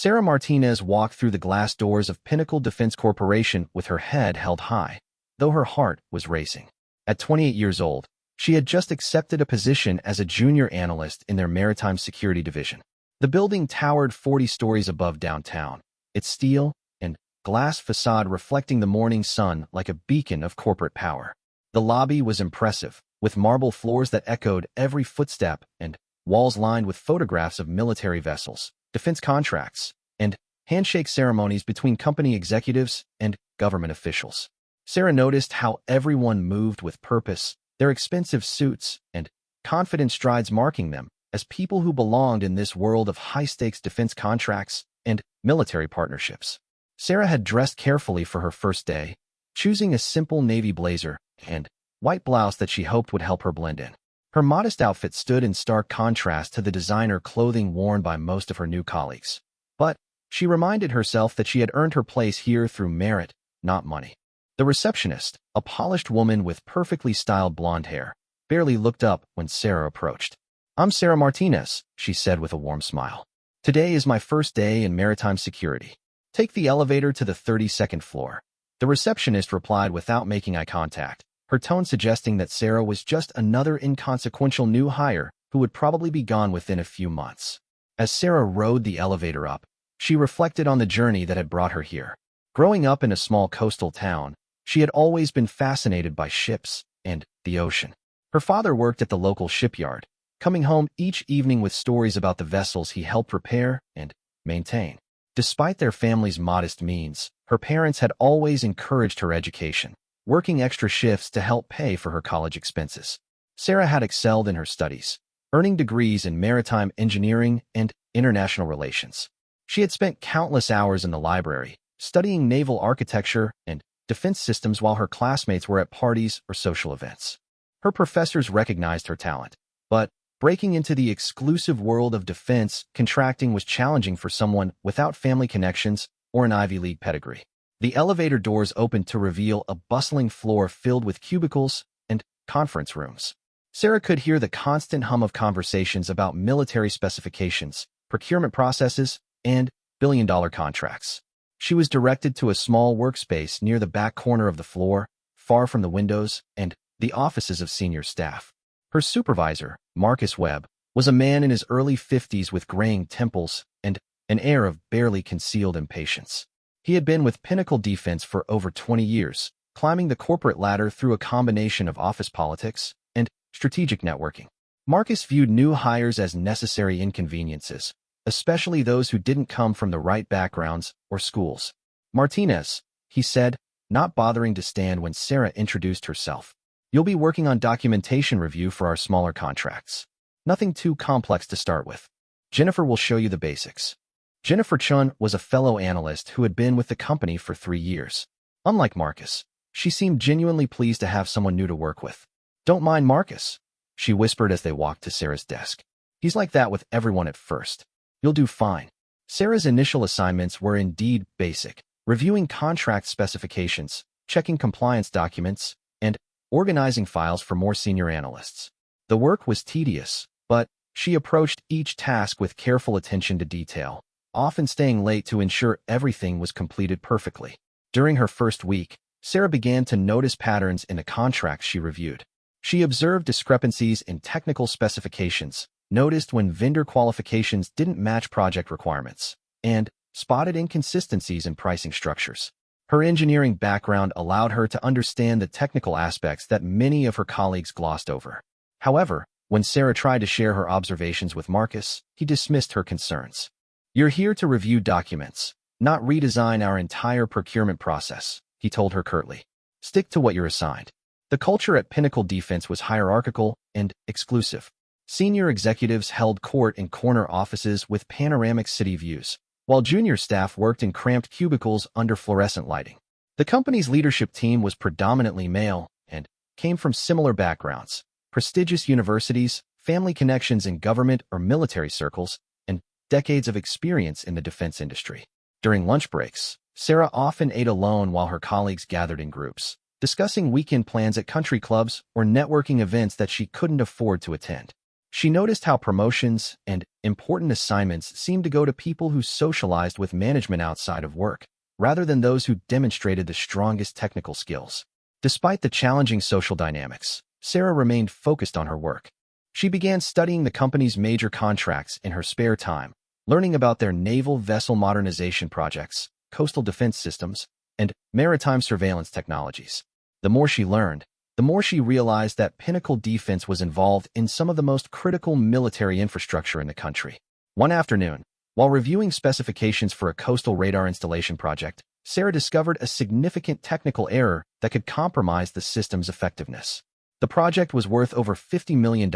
Sarah Martinez walked through the glass doors of Pinnacle Defense Corporation with her head held high, though her heart was racing. At 28 years old, she had just accepted a position as a junior analyst in their maritime security division. The building towered 40 stories above downtown, its steel and glass facade reflecting the morning sun like a beacon of corporate power. The lobby was impressive, with marble floors that echoed every footstep and walls lined with photographs of military vessels, defense contracts, and handshake ceremonies between company executives and government officials. Sarah noticed how everyone moved with purpose, their expensive suits and confident strides marking them as people who belonged in this world of high-stakes defense contracts and military partnerships. Sarah had dressed carefully for her first day, choosing a simple navy blazer and white blouse that she hoped would help her blend in. Her modest outfit stood in stark contrast to the designer clothing worn by most of her new colleagues. But she reminded herself that she had earned her place here through merit, not money. The receptionist, a polished woman with perfectly styled blonde hair, barely looked up when Sarah approached. "I'm Sarah Martinez," she said with a warm smile. "Today is my first day in maritime security. Take the elevator to the 32nd floor." The receptionist replied without making eye contact, her tone suggesting that Sarah was just another inconsequential new hire who would probably be gone within a few months. As Sarah rode the elevator up, she reflected on the journey that had brought her here. Growing up in a small coastal town, she had always been fascinated by ships and the ocean. Her father worked at the local shipyard, coming home each evening with stories about the vessels he helped repair and maintain. Despite their family's modest means, her parents had always encouraged her education, working extra shifts to help pay for her college expenses. Sarah had excelled in her studies, earning degrees in maritime engineering and international relations. She had spent countless hours in the library, studying naval architecture and defense systems while her classmates were at parties or social events. Her professors recognized her talent, but breaking into the exclusive world of defense contracting was challenging for someone without family connections or an Ivy League pedigree. The elevator doors opened to reveal a bustling floor filled with cubicles and conference rooms. Sarah could hear the constant hum of conversations about military specifications, procurement processes, and billion-dollar contracts. She was directed to a small workspace near the back corner of the floor, far from the windows and the offices of senior staff. Her supervisor, Marcus Webb, was a man in his early 50s with graying temples and an air of barely concealed impatience. He had been with Pinnacle Defense for over 20 years, climbing the corporate ladder through a combination of office politics and strategic networking. Marcus viewed new hires as necessary inconveniences, especially those who didn't come from the right backgrounds or schools. "Martinez," he said, not bothering to stand when Sarah introduced herself. "You'll be working on documentation review for our smaller contracts. Nothing too complex to start with. Jennifer will show you the basics." Jennifer Chun was a fellow analyst who had been with the company for 3 years. Unlike Marcus, she seemed genuinely pleased to have someone new to work with. "Don't mind Marcus," she whispered as they walked to Sarah's desk. "He's like that with everyone at first. You'll do fine." Sarah's initial assignments were indeed basic, reviewing contract specifications, checking compliance documents, and organizing files for more senior analysts. The work was tedious, but she approached each task with careful attention to detail, often staying late to ensure everything was completed perfectly. During her first week, Sarah began to notice patterns in the contracts she reviewed. She observed discrepancies in technical specifications, noticed when vendor qualifications didn't match project requirements, and spotted inconsistencies in pricing structures. Her engineering background allowed her to understand the technical aspects that many of her colleagues glossed over. However, when Sarah tried to share her observations with Marcus, he dismissed her concerns. "You're here to review documents, not redesign our entire procurement process," he told her curtly. "Stick to what you're assigned." The culture at Pinnacle Defense was hierarchical and exclusive. Senior executives held court in corner offices with panoramic city views, while junior staff worked in cramped cubicles under fluorescent lighting. The company's leadership team was predominantly male and came from similar backgrounds: prestigious universities, family connections in government or military circles, and decades of experience in the defense industry. During lunch breaks, Sarah often ate alone while her colleagues gathered in groups, discussing weekend plans at country clubs or networking events that she couldn't afford to attend. She noticed how promotions and important assignments seemed to go to people who socialized with management outside of work, rather than those who demonstrated the strongest technical skills. Despite the challenging social dynamics, Sarah remained focused on her work. She began studying the company's major contracts in her spare time, learning about their naval vessel modernization projects, coastal defense systems, and maritime surveillance technologies. The more she learned, the more she realized that Pinnacle Defense was involved in some of the most critical military infrastructure in the country. One afternoon, while reviewing specifications for a coastal radar installation project, Sarah discovered a significant technical error that could compromise the system's effectiveness. The project was worth over $50 million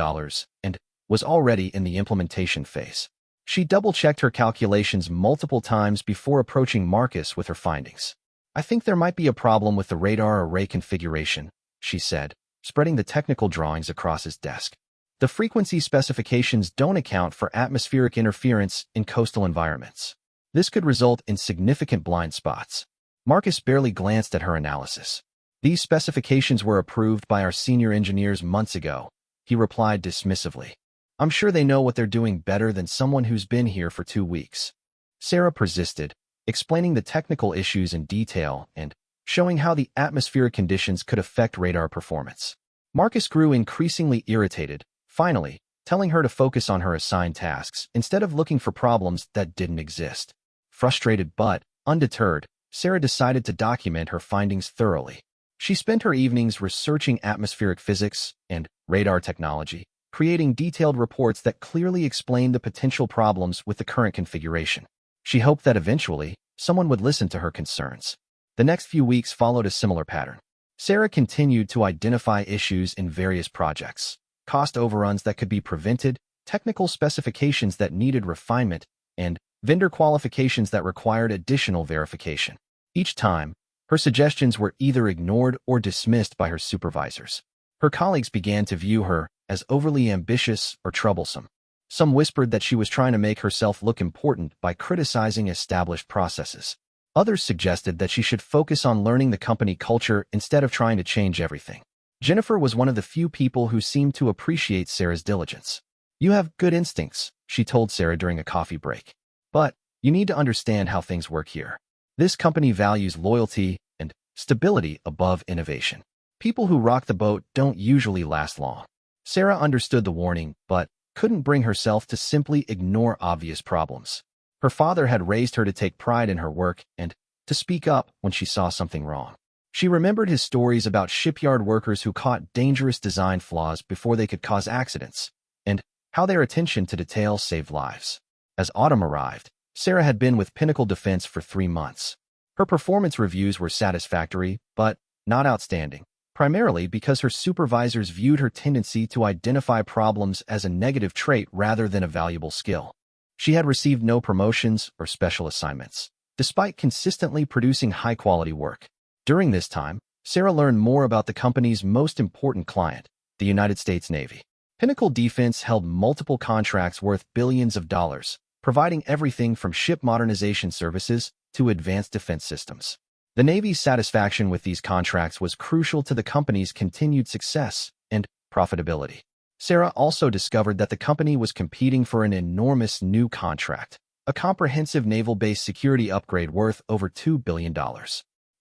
and was already in the implementation phase. She double-checked her calculations multiple times before approaching Marcus with her findings. "I think there might be a problem with the radar array configuration," she said, spreading the technical drawings across his desk. "The frequency specifications don't account for atmospheric interference in coastal environments. This could result in significant blind spots." Marcus barely glanced at her analysis. "These specifications were approved by our senior engineers months ago," he replied dismissively. "I'm sure they know what they're doing better than someone who's been here for 2 weeks." Sarah persisted, explaining the technical issues in detail and showing how the atmospheric conditions could affect radar performance. Marcus grew increasingly irritated, finally telling her to focus on her assigned tasks instead of looking for problems that didn't exist. Frustrated but undeterred, Sarah decided to document her findings thoroughly. She spent her evenings researching atmospheric physics and radar technology, creating detailed reports that clearly explained the potential problems with the current configuration. She hoped that eventually, someone would listen to her concerns. The next few weeks followed a similar pattern. Sarah continued to identify issues in various projects, cost overruns that could be prevented, technical specifications that needed refinement, and vendor qualifications that required additional verification. Each time, her suggestions were either ignored or dismissed by her supervisors. Her colleagues began to view her as overly ambitious or troublesome. Some whispered that she was trying to make herself look important by criticizing established processes. Others suggested that she should focus on learning the company culture instead of trying to change everything. Jennifer was one of the few people who seemed to appreciate Sarah's diligence. "You have good instincts," she told Sarah during a coffee break. "But you need to understand how things work here. This company values loyalty and stability above innovation. People who rock the boat don't usually last long." Sarah understood the warning, but couldn't bring herself to simply ignore obvious problems. Her father had raised her to take pride in her work and to speak up when she saw something wrong. She remembered his stories about shipyard workers who caught dangerous design flaws before they could cause accidents, and how their attention to detail saved lives. As autumn arrived, Sarah had been with Pinnacle Defense for 3 months. Her performance reviews were satisfactory, but not outstanding, primarily because her supervisors viewed her tendency to identify problems as a negative trait rather than a valuable skill. She had received no promotions or special assignments, despite consistently producing high-quality work. During this time, Sarah learned more about the company's most important client, the United States Navy. Pinnacle Defense held multiple contracts worth billions of dollars, providing everything from ship modernization services to advanced defense systems. The Navy's satisfaction with these contracts was crucial to the company's continued success and profitability. Sarah also discovered that the company was competing for an enormous new contract, a comprehensive naval-based security upgrade worth over $2 billion.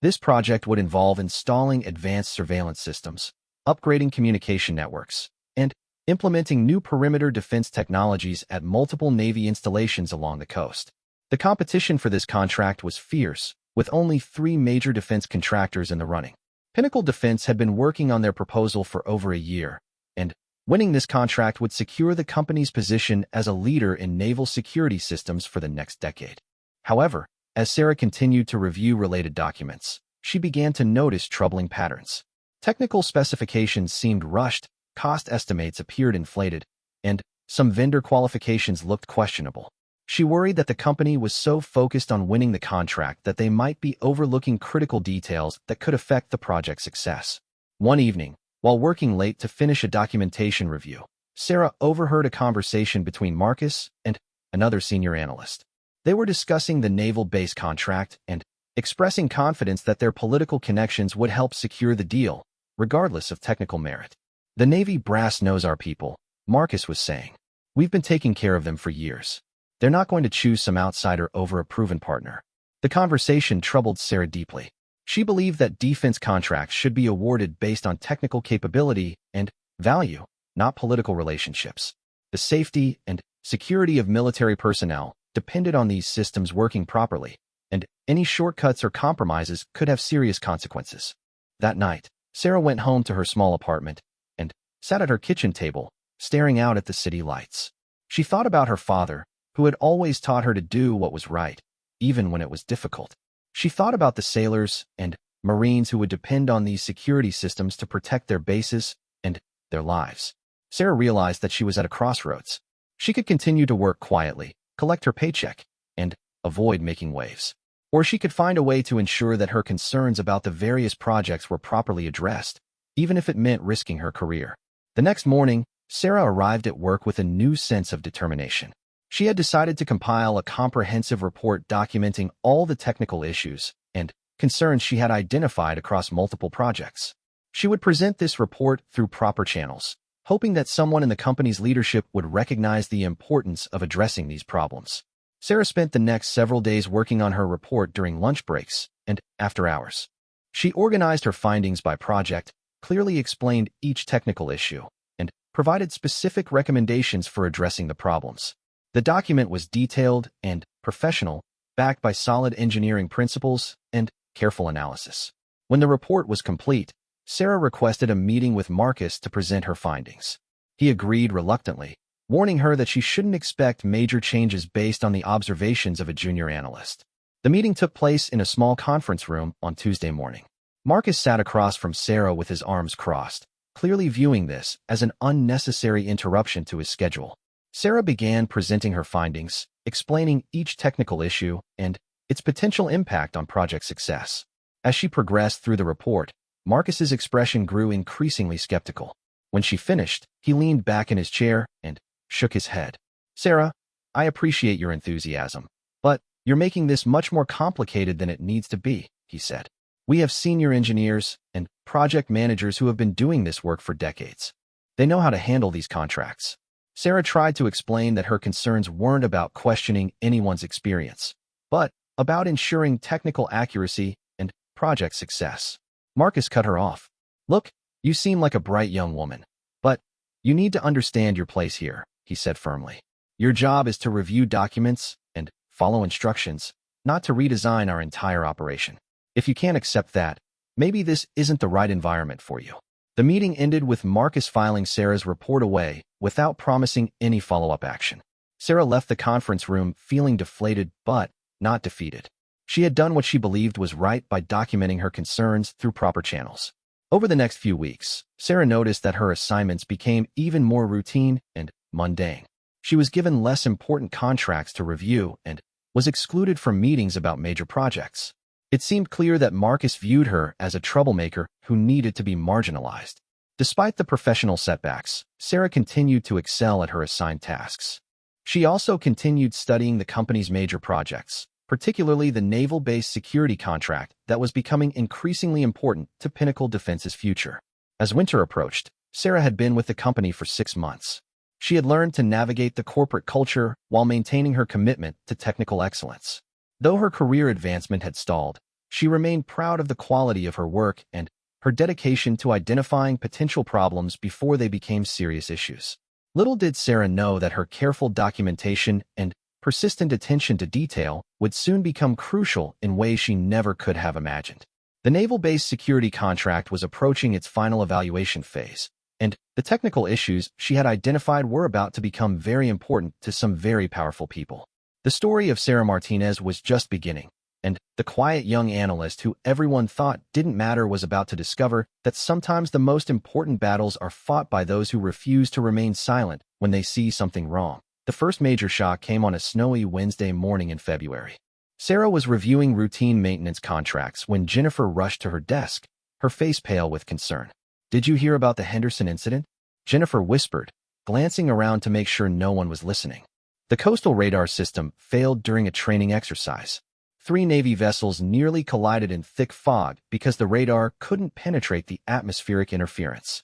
This project would involve installing advanced surveillance systems, upgrading communication networks, and implementing new perimeter defense technologies at multiple Navy installations along the coast. The competition for this contract was fierce, with only 3 major defense contractors in the running. Pinnacle Defense had been working on their proposal for over a year, and winning this contract would secure the company's position as a leader in naval security systems for the next decade. However, as Sarah continued to review related documents, she began to notice troubling patterns. Technical specifications seemed rushed, cost estimates appeared inflated, and some vendor qualifications looked questionable. She worried that the company was so focused on winning the contract that they might be overlooking critical details that could affect the project's success. One evening, while working late to finish a documentation review, Sarah overheard a conversation between Marcus and another senior analyst. They were discussing the naval base contract and expressing confidence that their political connections would help secure the deal, regardless of technical merit. "The Navy brass knows our people," Marcus was saying. We've been taking care of them for years. They're not going to choose some outsider over a proven partner. The conversation troubled Sarah deeply. She believed that defense contracts should be awarded based on technical capability and value, not political relationships. The safety and security of military personnel depended on these systems working properly, and any shortcuts or compromises could have serious consequences. That night, Sarah went home to her small apartment and sat at her kitchen table, staring out at the city lights. She thought about her father, who had always taught her to do what was right, even when it was difficult. She thought about the sailors and Marines who would depend on these security systems to protect their bases and their lives. Sarah realized that she was at a crossroads. She could continue to work quietly, collect her paycheck, and avoid making waves. Or she could find a way to ensure that her concerns about the various projects were properly addressed, even if it meant risking her career. The next morning, Sarah arrived at work with a new sense of determination. She had decided to compile a comprehensive report documenting all the technical issues and concerns she had identified across multiple projects. She would present this report through proper channels, hoping that someone in the company's leadership would recognize the importance of addressing these problems. Sarah spent the next several days working on her report during lunch breaks and after hours. She organized her findings by project, clearly explained each technical issue, and provided specific recommendations for addressing the problems. The document was detailed and professional, backed by solid engineering principles and careful analysis. When the report was complete, Sarah requested a meeting with Marcus to present her findings. He agreed reluctantly, warning her that she shouldn't expect major changes based on the observations of a junior analyst. The meeting took place in a small conference room on Tuesday morning. Marcus sat across from Sarah with his arms crossed, clearly viewing this as an unnecessary interruption to his schedule. Sarah began presenting her findings, explaining each technical issue and its potential impact on project success. As she progressed through the report, Marcus's expression grew increasingly skeptical. When she finished, he leaned back in his chair and shook his head. "Sarah, I appreciate your enthusiasm, but you're making this much more complicated than it needs to be," he said. "We have senior engineers and project managers who have been doing this work for decades. They know how to handle these contracts." Sarah tried to explain that her concerns weren't about questioning anyone's experience, but about ensuring technical accuracy and project success. Marcus cut her off. "Look, you seem like a bright young woman, but you need to understand your place here," he said firmly. "Your job is to review documents and follow instructions, not to redesign our entire operation. If you can't accept that, maybe this isn't the right environment for you." The meeting ended with Marcus filing Sarah's report away without promising any follow-up action. Sarah left the conference room feeling deflated but not defeated. She had done what she believed was right by documenting her concerns through proper channels. Over the next few weeks, Sarah noticed that her assignments became even more routine and mundane. She was given less important contracts to review and was excluded from meetings about major projects. It seemed clear that Marcus viewed her as a troublemaker who needed to be marginalized. Despite the professional setbacks, Sarah continued to excel at her assigned tasks. She also continued studying the company's major projects, particularly the naval-based security contract that was becoming increasingly important to Pinnacle Defense's future. As winter approached, Sarah had been with the company for 6 months. She had learned to navigate the corporate culture while maintaining her commitment to technical excellence. Though her career advancement had stalled, she remained proud of the quality of her work and her dedication to identifying potential problems before they became serious issues. Little did Sarah know that her careful documentation and persistent attention to detail would soon become crucial in ways she never could have imagined. The naval-based security contract was approaching its final evaluation phase, and the technical issues she had identified were about to become very important to some very powerful people. The story of Sarah Martinez was just beginning, and the quiet young analyst who everyone thought didn't matter was about to discover that sometimes the most important battles are fought by those who refuse to remain silent when they see something wrong. The first major shock came on a snowy Wednesday morning in February. Sarah was reviewing routine maintenance contracts when Jennifer rushed to her desk, her face pale with concern. "Did you hear about the Henderson incident?" Jennifer whispered, glancing around to make sure no one was listening. The coastal radar system failed during a training exercise. 3 Navy vessels nearly collided in thick fog because the radar couldn't penetrate the atmospheric interference.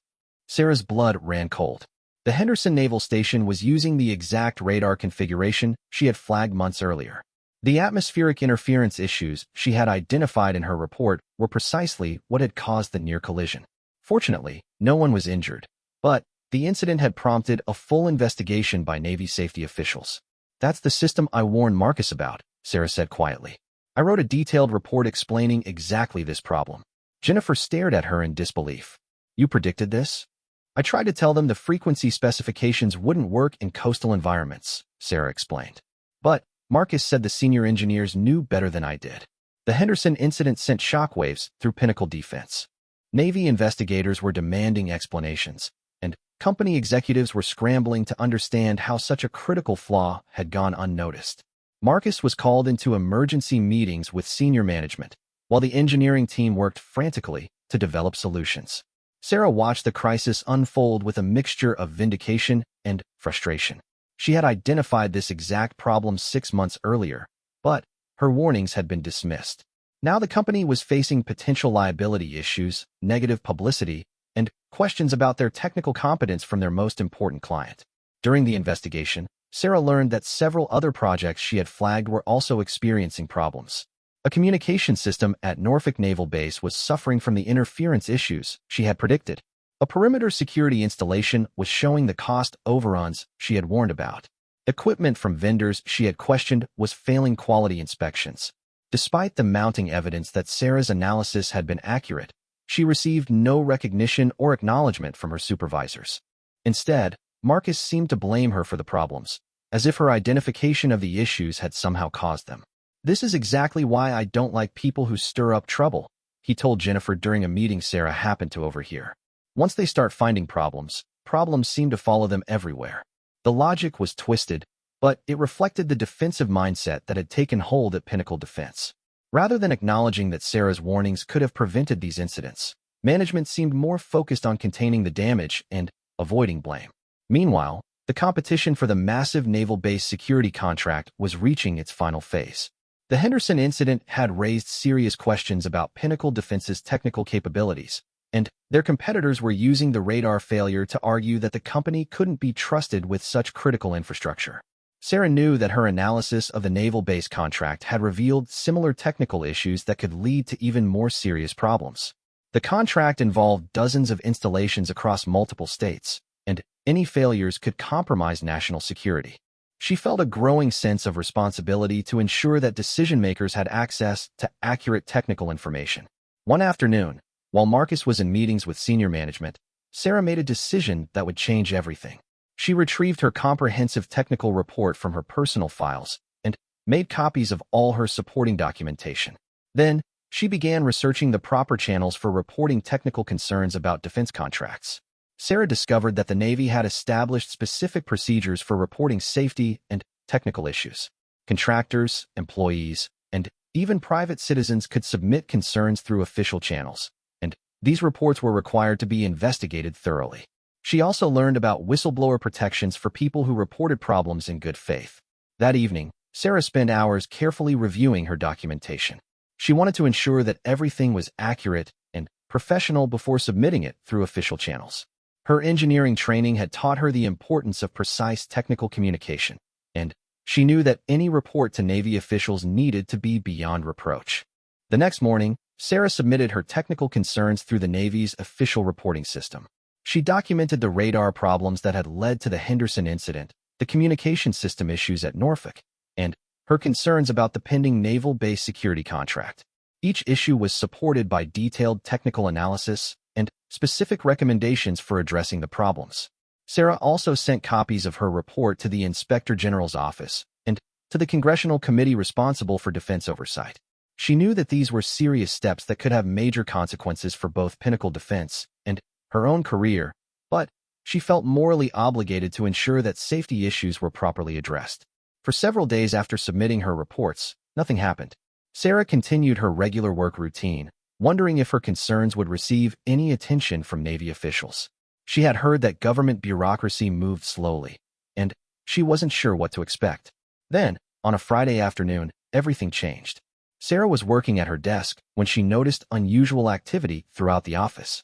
Sarah's blood ran cold. The Henderson Naval Station was using the exact radar configuration she had flagged months earlier. The atmospheric interference issues she had identified in her report were precisely what had caused the near collision. Fortunately, no one was injured, but the incident had prompted a full investigation by Navy safety officials. "That's the system I warned Marcus about," Sarah said quietly. "I wrote a detailed report explaining exactly this problem." Jennifer stared at her in disbelief. "You predicted this?" "I tried to tell them the frequency specifications wouldn't work in coastal environments," Sarah explained. "But Marcus said the senior engineers knew better than I did." The Henderson incident sent shockwaves through Pinnacle Defense. Navy investigators were demanding explanations, and company executives were scrambling to understand how such a critical flaw had gone unnoticed. Marcus was called into emergency meetings with senior management, while the engineering team worked frantically to develop solutions. Sarah watched the crisis unfold with a mixture of vindication and frustration. She had identified this exact problem 6 months earlier, but her warnings had been dismissed. Now the company was facing potential liability issues, negative publicity, and questions about their technical competence from their most important client. During the investigation, Sarah learned that several other projects she had flagged were also experiencing problems. A communication system at Norfolk Naval Base was suffering from the interference issues she had predicted. A perimeter security installation was showing the cost overruns she had warned about. Equipment from vendors she had questioned was failing quality inspections. Despite the mounting evidence that Sarah's analysis had been accurate, she received no recognition or acknowledgement from her supervisors. Instead, Marcus seemed to blame her for the problems, as if her identification of the issues had somehow caused them. "This is exactly why I don't like people who stir up trouble," he told Jennifer during a meeting Sarah happened to overhear. "Once they start finding problems seem to follow them everywhere." The logic was twisted, but it reflected the defensive mindset that had taken hold at Pinnacle Defense. Rather than acknowledging that Sarah's warnings could have prevented these incidents, management seemed more focused on containing the damage and avoiding blame. Meanwhile, the competition for the massive naval base security contract was reaching its final phase. The Henderson incident had raised serious questions about Pinnacle Defense's technical capabilities, and their competitors were using the radar failure to argue that the company couldn't be trusted with such critical infrastructure. Sarah knew that her analysis of the naval base contract had revealed similar technical issues that could lead to even more serious problems. The contract involved dozens of installations across multiple states, and any failures could compromise national security. She felt a growing sense of responsibility to ensure that decision-makers had access to accurate technical information. One afternoon, while Marcus was in meetings with senior management, Sarah made a decision that would change everything. She retrieved her comprehensive technical report from her personal files and made copies of all her supporting documentation. Then, she began researching the proper channels for reporting technical concerns about defense contracts. Sarah discovered that the Navy had established specific procedures for reporting safety and technical issues. Contractors, employees, and even private citizens could submit concerns through official channels, and these reports were required to be investigated thoroughly. She also learned about whistleblower protections for people who reported problems in good faith. That evening, Sarah spent hours carefully reviewing her documentation. She wanted to ensure that everything was accurate and professional before submitting it through official channels. Her engineering training had taught her the importance of precise technical communication, and she knew that any report to Navy officials needed to be beyond reproach. The next morning, Sarah submitted her technical concerns through the Navy's official reporting system. She documented the radar problems that had led to the Henderson incident, the communication system issues at Norfolk, and her concerns about the pending naval base security contract. Each issue was supported by detailed technical analysis and specific recommendations for addressing the problems. Sarah also sent copies of her report to the Inspector General's office and to the congressional committee responsible for defense oversight. She knew that these were serious steps that could have major consequences for both Pinnacle Defense and her own career, but she felt morally obligated to ensure that safety issues were properly addressed. For several days after submitting her reports, nothing happened. Sarah continued her regular work routine, wondering if her concerns would receive any attention from Navy officials. She had heard that government bureaucracy moved slowly, and she wasn't sure what to expect. Then, on a Friday afternoon, everything changed. Sarah was working at her desk when she noticed unusual activity throughout the office.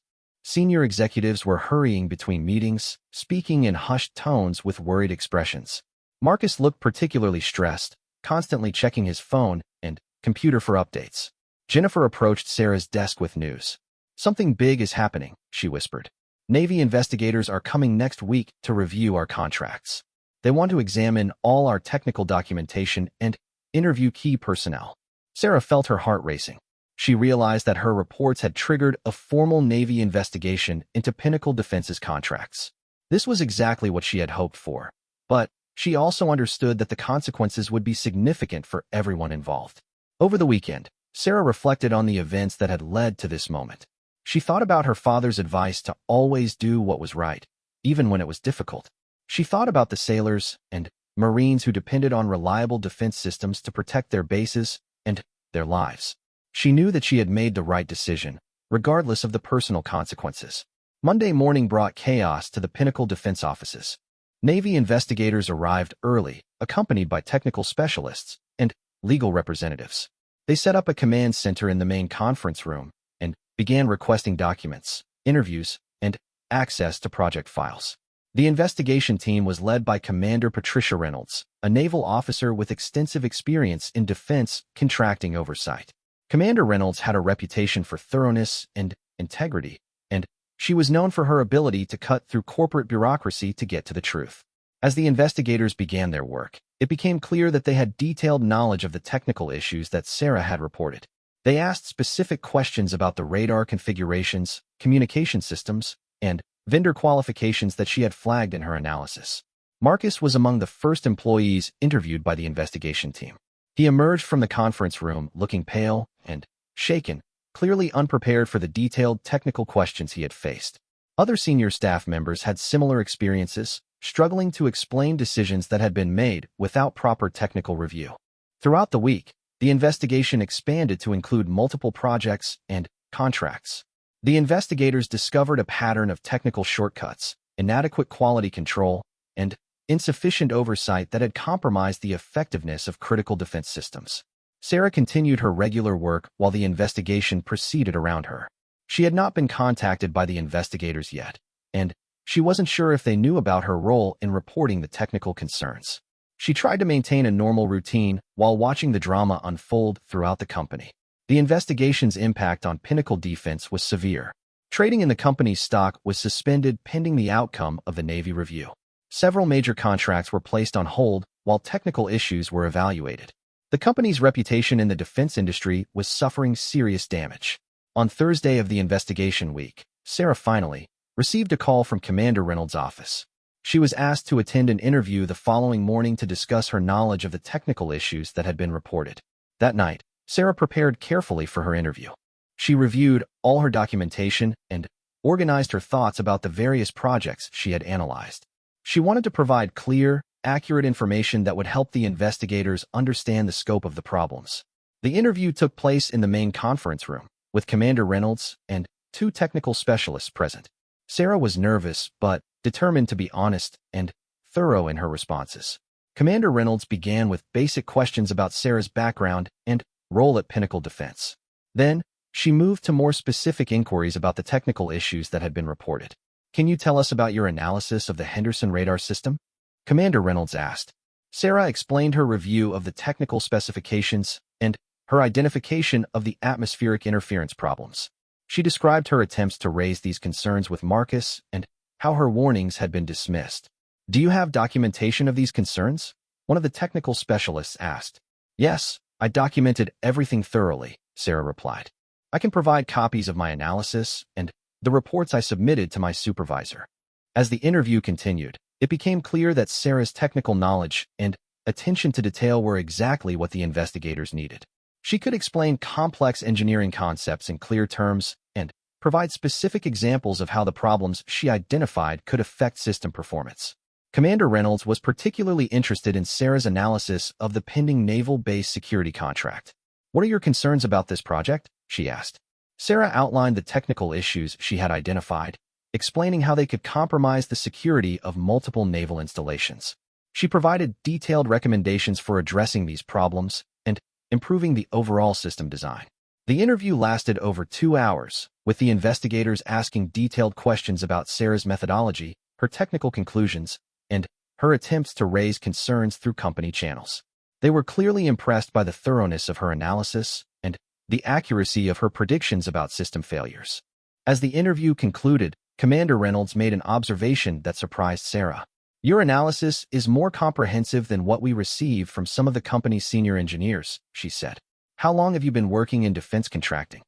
Senior executives were hurrying between meetings, speaking in hushed tones with worried expressions. Marcus looked particularly stressed, constantly checking his phone and computer for updates. Jennifer approached Sarah's desk with news. "Something big is happening," she whispered. "Navy investigators are coming next week to review our contracts. They want to examine all our technical documentation and interview key personnel." Sarah felt her heart racing. She realized that her reports had triggered a formal Navy investigation into Pinnacle Defense's contracts. This was exactly what she had hoped for, but she also understood that the consequences would be significant for everyone involved. Over the weekend, Sarah reflected on the events that had led to this moment. She thought about her father's advice to always do what was right, even when it was difficult. She thought about the sailors and Marines who depended on reliable defense systems to protect their bases and their lives. She knew that she had made the right decision, regardless of the personal consequences. Monday morning brought chaos to the Pinnacle Defense offices. Navy investigators arrived early, accompanied by technical specialists and legal representatives. They set up a command center in the main conference room and began requesting documents, interviews, and access to project files. The investigation team was led by Commander Patricia Reynolds, a naval officer with extensive experience in defense contracting oversight. Commander Reynolds had a reputation for thoroughness and integrity, and she was known for her ability to cut through corporate bureaucracy to get to the truth. As the investigators began their work, it became clear that they had detailed knowledge of the technical issues that Sarah had reported. They asked specific questions about the radar configurations, communication systems, and vendor qualifications that she had flagged in her analysis. Marcus was among the first employees interviewed by the investigation team. He emerged from the conference room looking pale and shaken, clearly unprepared for the detailed technical questions he had faced. Other senior staff members had similar experiences, struggling to explain decisions that had been made without proper technical review. Throughout the week, the investigation expanded to include multiple projects and contracts. The investigators discovered a pattern of technical shortcuts, inadequate quality control, and insufficient oversight that had compromised the effectiveness of critical defense systems. Sarah continued her regular work while the investigation proceeded around her. She had not been contacted by the investigators yet, and she wasn't sure if they knew about her role in reporting the technical concerns. She tried to maintain a normal routine while watching the drama unfold throughout the company. The investigation's impact on Pinnacle Defense was severe. Trading in the company's stock was suspended pending the outcome of the Navy review. Several major contracts were placed on hold while technical issues were evaluated. The company's reputation in the defense industry was suffering serious damage. On Thursday of the investigation week, Sarah finally received a call from Commander Reynolds' office. She was asked to attend an interview the following morning to discuss her knowledge of the technical issues that had been reported. That night, Sarah prepared carefully for her interview. She reviewed all her documentation and organized her thoughts about the various projects she had analyzed. She wanted to provide clear, accurate information that would help the investigators understand the scope of the problems. The interview took place in the main conference room, with Commander Reynolds and 2 technical specialists present. Sarah was nervous, but determined to be honest and thorough in her responses. Commander Reynolds began with basic questions about Sarah's background and role at Pinnacle Defense. Then, she moved to more specific inquiries about the technical issues that had been reported. "Can you tell us about your analysis of the Henderson radar system?" Commander Reynolds asked. Sarah explained her review of the technical specifications and her identification of the atmospheric interference problems. She described her attempts to raise these concerns with Marcus and how her warnings had been dismissed. "Do you have documentation of these concerns?" one of the technical specialists asked. "Yes, I documented everything thoroughly," Sarah replied. "I can provide copies of my analysis and the reports I submitted to my supervisor." As the interview continued, it became clear that Sarah's technical knowledge and attention to detail were exactly what the investigators needed. She could explain complex engineering concepts in clear terms and provide specific examples of how the problems she identified could affect system performance. Commander Reynolds was particularly interested in Sarah's analysis of the pending naval base security contract. "What are your concerns about this project?" she asked. Sarah outlined the technical issues she had identified, explaining how they could compromise the security of multiple naval installations. She provided detailed recommendations for addressing these problems and improving the overall system design. The interview lasted over 2 hours, with the investigators asking detailed questions about Sarah's methodology, her technical conclusions, and her attempts to raise concerns through company channels. They were clearly impressed by the thoroughness of her analysis and the accuracy of her predictions about system failures. As the interview concluded, Commander Reynolds made an observation that surprised Sarah. "Your analysis is more comprehensive than what we receive from some of the company's senior engineers," she said. "How long have you been working in defense contracting?"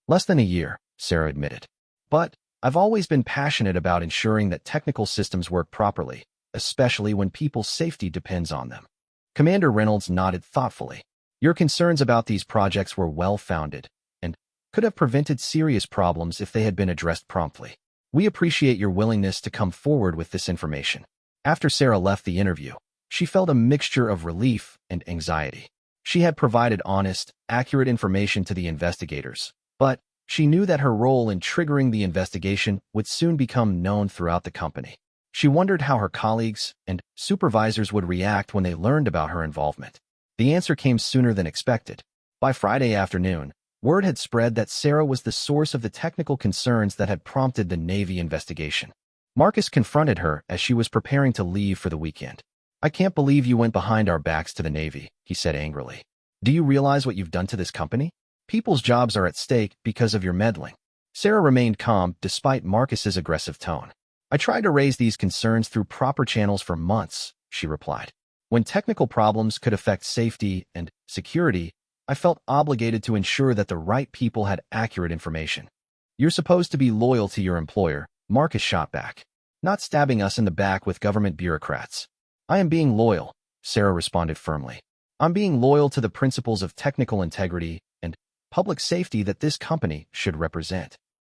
"Less than a year," Sarah admitted. "But I've always been passionate about ensuring that technical systems work properly, especially when people's safety depends on them." Commander Reynolds nodded thoughtfully. "Your concerns about these projects were well-founded and could have prevented serious problems if they had been addressed promptly. We appreciate your willingness to come forward with this information." After Sarah left the interview, she felt a mixture of relief and anxiety. She had provided honest, accurate information to the investigators, but she knew that her role in triggering the investigation would soon become known throughout the company. She wondered how her colleagues and supervisors would react when they learned about her involvement. The answer came sooner than expected. By Friday afternoon, word had spread that Sarah was the source of the technical concerns that had prompted the Navy investigation. Marcus confronted her as she was preparing to leave for the weekend. "I can't believe you went behind our backs to the Navy," he said angrily. "Do you realize what you've done to this company? People's jobs are at stake because of your meddling." Sarah remained calm despite Marcus's aggressive tone. "I tried to raise these concerns through proper channels for months," she replied. "When technical problems could affect safety and security, I felt obligated to ensure that the right people had accurate information." "You're supposed to be loyal to your employer," Marcus shot back. "Not stabbing us in the back with government bureaucrats." "I am being loyal," Sarah responded firmly. "I'm being loyal to the principles of technical integrity and public safety that this company should represent."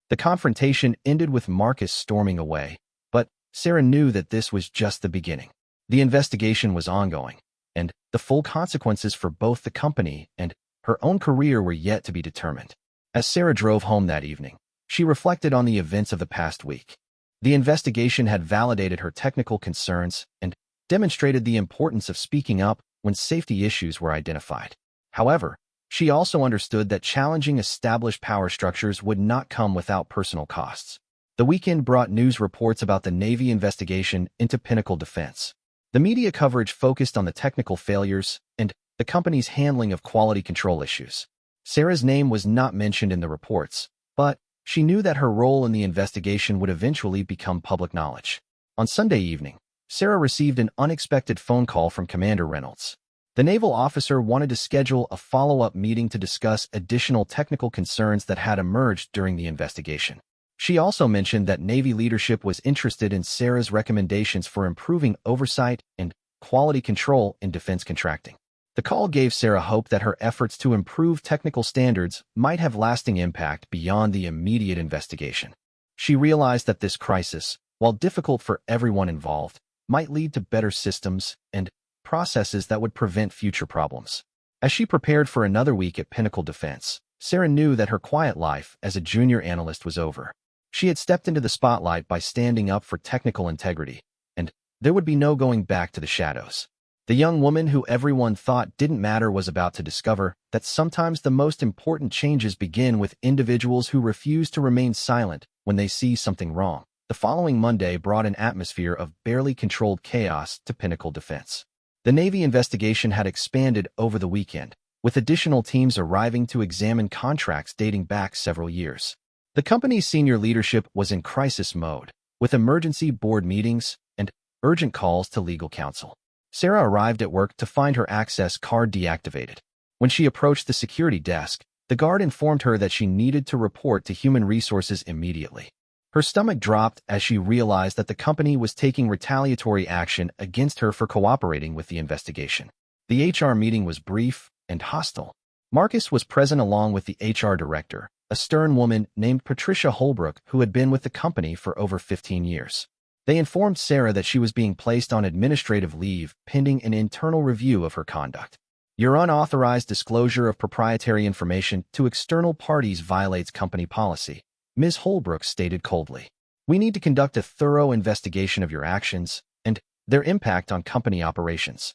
The confrontation ended with Marcus storming away, but Sarah knew that this was just the beginning. The investigation was ongoing, and the full consequences for both the company and her own career were yet to be determined. As Sarah drove home that evening, she reflected on the events of the past week. The investigation had validated her technical concerns and demonstrated the importance of speaking up when safety issues were identified. However, she also understood that challenging established power structures would not come without personal costs. The weekend brought news reports about the Navy investigation into Pinnacle Defense. The media coverage focused on the technical failures and the company's handling of quality control issues. Sarah's name was not mentioned in the reports, but she knew that her role in the investigation would eventually become public knowledge. On Sunday evening, Sarah received an unexpected phone call from Commander Reynolds. The naval officer wanted to schedule a follow-up meeting to discuss additional technical concerns that had emerged during the investigation. She also mentioned that Navy leadership was interested in Sarah's recommendations for improving oversight and quality control in defense contracting. The call gave Sarah hope that her efforts to improve technical standards might have lasting impact beyond the immediate investigation. She realized that this crisis, while difficult for everyone involved, might lead to better systems and processes that would prevent future problems. As she prepared for another week at Pinnacle Defense, Sarah knew that her quiet life as a junior analyst was over. She had stepped into the spotlight by standing up for technical integrity, and there would be no going back to the shadows. The young woman who everyone thought didn't matter was about to discover that sometimes the most important changes begin with individuals who refuse to remain silent when they see something wrong. The following Monday brought an atmosphere of barely controlled chaos to Pinnacle Defense. The Navy investigation had expanded over the weekend, with additional teams arriving to examine contracts dating back several years. The company's senior leadership was in crisis mode, with emergency board meetings and urgent calls to legal counsel. Sarah arrived at work to find her access card deactivated. When she approached the security desk, the guard informed her that she needed to report to Human Resources immediately. Her stomach dropped as she realized that the company was taking retaliatory action against her for cooperating with the investigation. The HR meeting was brief and hostile. Marcus was present along with the HR director, a stern woman named Patricia Holbrook who had been with the company for over 15 years. They informed Sarah that she was being placed on administrative leave pending an internal review of her conduct. "Your unauthorized disclosure of proprietary information to external parties violates company policy," Ms. Holbrook stated coldly. "We need to conduct a thorough investigation of your actions and their impact on company operations."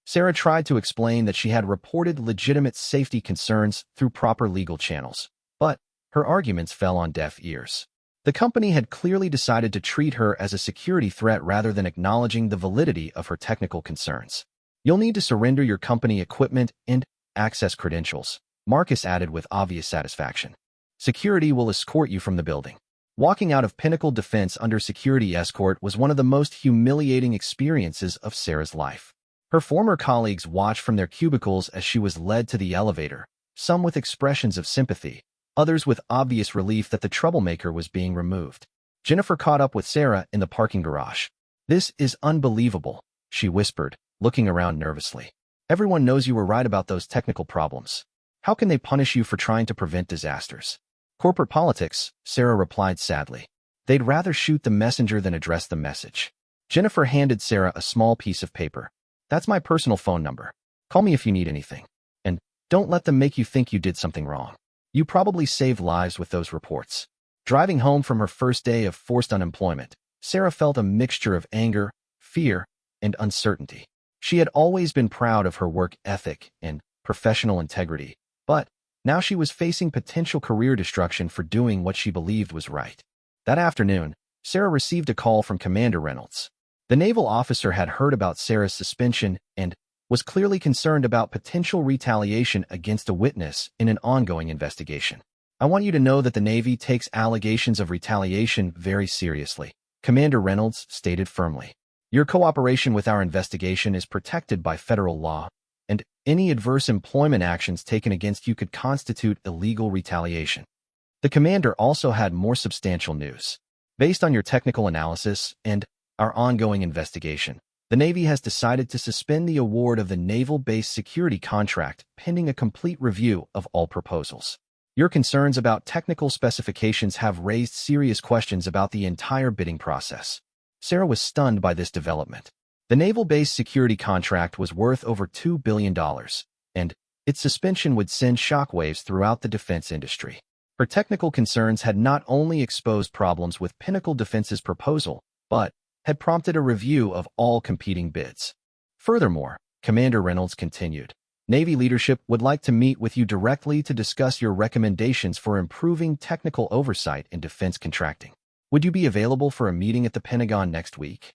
Sarah tried to explain that she had reported legitimate safety concerns through proper legal channels, but her arguments fell on deaf ears. The company had clearly decided to treat her as a security threat rather than acknowledging the validity of her technical concerns. You'll need to surrender your company equipment and access credentials, Marcus added with obvious satisfaction. Security will escort you from the building. Walking out of Pinnacle Defense under security escort was one of the most humiliating experiences of Sarah's life. Her former colleagues watched from their cubicles as she was led to the elevator, some with expressions of sympathy, others with obvious relief that the troublemaker was being removed. Jennifer caught up with Sarah in the parking garage. "This is unbelievable," she whispered, looking around nervously. "Everyone knows you were right about those technical problems. How can they punish you for trying to prevent disasters?" "Corporate politics," Sarah replied sadly. "They'd rather shoot the messenger than address the message." Jennifer handed Sarah a small piece of paper. "That's my personal phone number. Call me if you need anything. And don't let them make you think you did something wrong. You probably saved lives with those reports." Driving home from her first day of forced unemployment, Sarah felt a mixture of anger, fear, and uncertainty. She had always been proud of her work ethic and professional integrity, but now she was facing potential career destruction for doing what she believed was right. That afternoon, Sarah received a call from Commander Reynolds. The naval officer had heard about Sarah's suspension and was clearly concerned about potential retaliation against a witness in an ongoing investigation. "I want you to know that the Navy takes allegations of retaliation very seriously," Commander Reynolds stated firmly. "Your cooperation with our investigation is protected by federal law, and any adverse employment actions taken against you could constitute illegal retaliation." The commander also had more substantial news. "Based on your technical analysis and our ongoing investigation, the Navy has decided to suspend the award of the Naval Base Security contract pending a complete review of all proposals. Your concerns about technical specifications have raised serious questions about the entire bidding process." Sarah was stunned by this development. The Naval Base Security contract was worth over $2 billion, and its suspension would send shockwaves throughout the defense industry. Her technical concerns had not only exposed problems with Pinnacle Defense's proposal, but had prompted a review of all competing bids. Furthermore, Commander Reynolds continued, "Navy leadership would like to meet with you directly to discuss your recommendations for improving technical oversight in defense contracting. Would you be available for a meeting at the Pentagon next week?"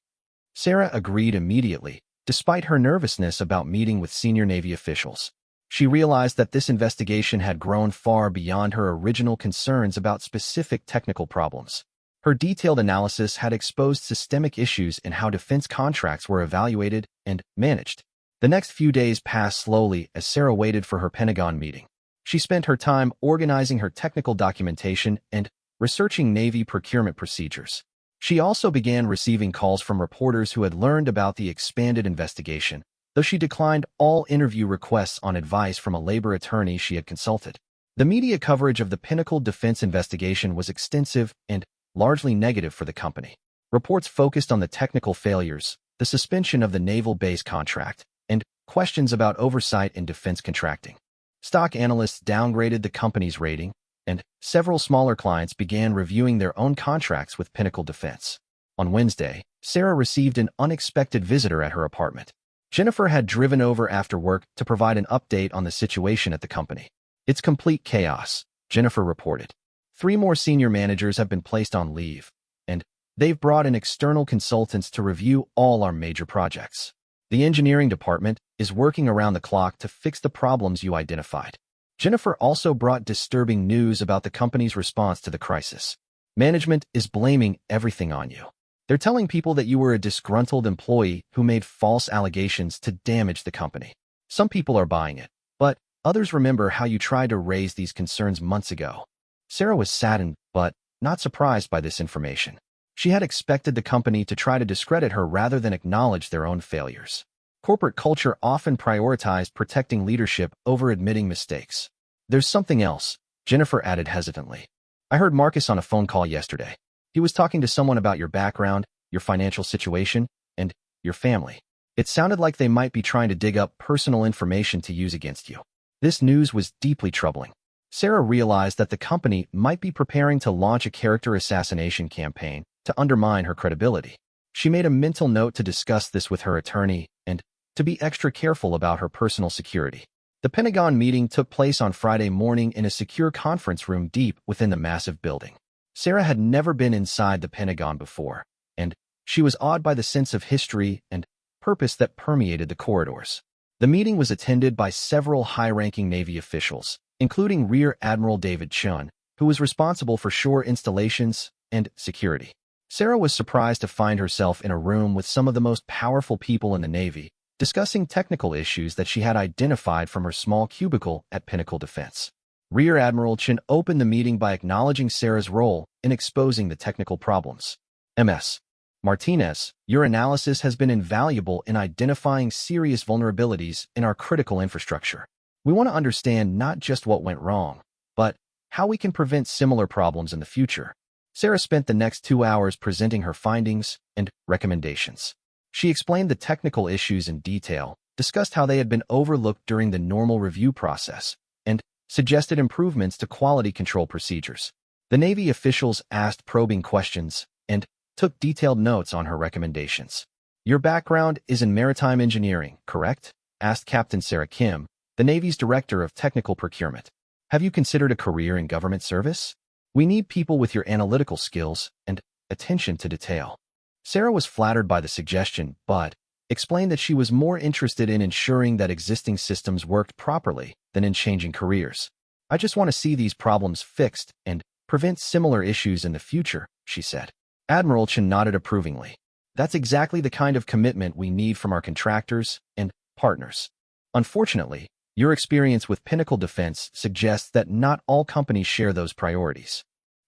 Sarah agreed immediately, despite her nervousness about meeting with senior Navy officials. She realized that this investigation had grown far beyond her original concerns about specific technical problems. Her detailed analysis had exposed systemic issues in how defense contracts were evaluated and managed. The next few days passed slowly as Sarah waited for her Pentagon meeting. She spent her time organizing her technical documentation and researching Navy procurement procedures. She also began receiving calls from reporters who had learned about the expanded investigation, though she declined all interview requests on advice from a labor attorney she had consulted. The media coverage of the Pinnacle Defense investigation was extensive and largely negative for the company. Reports focused on the technical failures, the suspension of the naval base contract, and questions about oversight in defense contracting. Stock analysts downgraded the company's rating, and several smaller clients began reviewing their own contracts with Pinnacle Defense. On Wednesday, Sarah received an unexpected visitor at her apartment. Jennifer had driven over after work to provide an update on the situation at the company. "It's complete chaos," Jennifer reported. 3 more senior managers have been placed on leave, and they've brought in external consultants to review all our major projects. The engineering department is working around the clock to fix the problems you identified." Jennifer also brought disturbing news about the company's response to the crisis. "Management is blaming everything on you. They're telling people that you were a disgruntled employee who made false allegations to damage the company. Some people are buying it, but others remember how you tried to raise these concerns months ago." Sarah was saddened, but not surprised by this information. She had expected the company to try to discredit her rather than acknowledge their own failures. Corporate culture often prioritized protecting leadership over admitting mistakes. "There's something else," Jennifer added hesitantly. "I heard Marcus on a phone call yesterday. He was talking to someone about your background, your financial situation, and your family. It sounded like they might be trying to dig up personal information to use against you." This news was deeply troubling. Sarah realized that the company might be preparing to launch a character assassination campaign to undermine her credibility. She made a mental note to discuss this with her attorney and to be extra careful about her personal security. The Pentagon meeting took place on Friday morning in a secure conference room deep within the massive building. Sarah had never been inside the Pentagon before, and she was awed by the sense of history and purpose that permeated the corridors. The meeting was attended by several high-ranking Navy officials, including Rear Admiral David Chun, who was responsible for shore installations and security. Sarah was surprised to find herself in a room with some of the most powerful people in the Navy, discussing technical issues that she had identified from her small cubicle at Pinnacle Defense. Rear Admiral Chun opened the meeting by acknowledging Sarah's role in exposing the technical problems. Ms. Martinez, your analysis has been invaluable in identifying serious vulnerabilities in our critical infrastructure. We want to understand not just what went wrong, but how we can prevent similar problems in the future. Sarah spent the next 2 hours presenting her findings and recommendations. She explained the technical issues in detail, discussed how they had been overlooked during the normal review process, and suggested improvements to quality control procedures. The Navy officials asked probing questions and took detailed notes on her recommendations. Your background is in maritime engineering, correct? Asked Captain Sarah Kim, the Navy's Director of Technical Procurement. Have you considered a career in government service? We need people with your analytical skills and attention to detail. Sarah was flattered by the suggestion, but explained that she was more interested in ensuring that existing systems worked properly than in changing careers. I just want to see these problems fixed and prevent similar issues in the future, she said. Admiral Chun nodded approvingly. That's exactly the kind of commitment we need from our contractors and partners. Unfortunately, your experience with Pinnacle Defense suggests that not all companies share those priorities.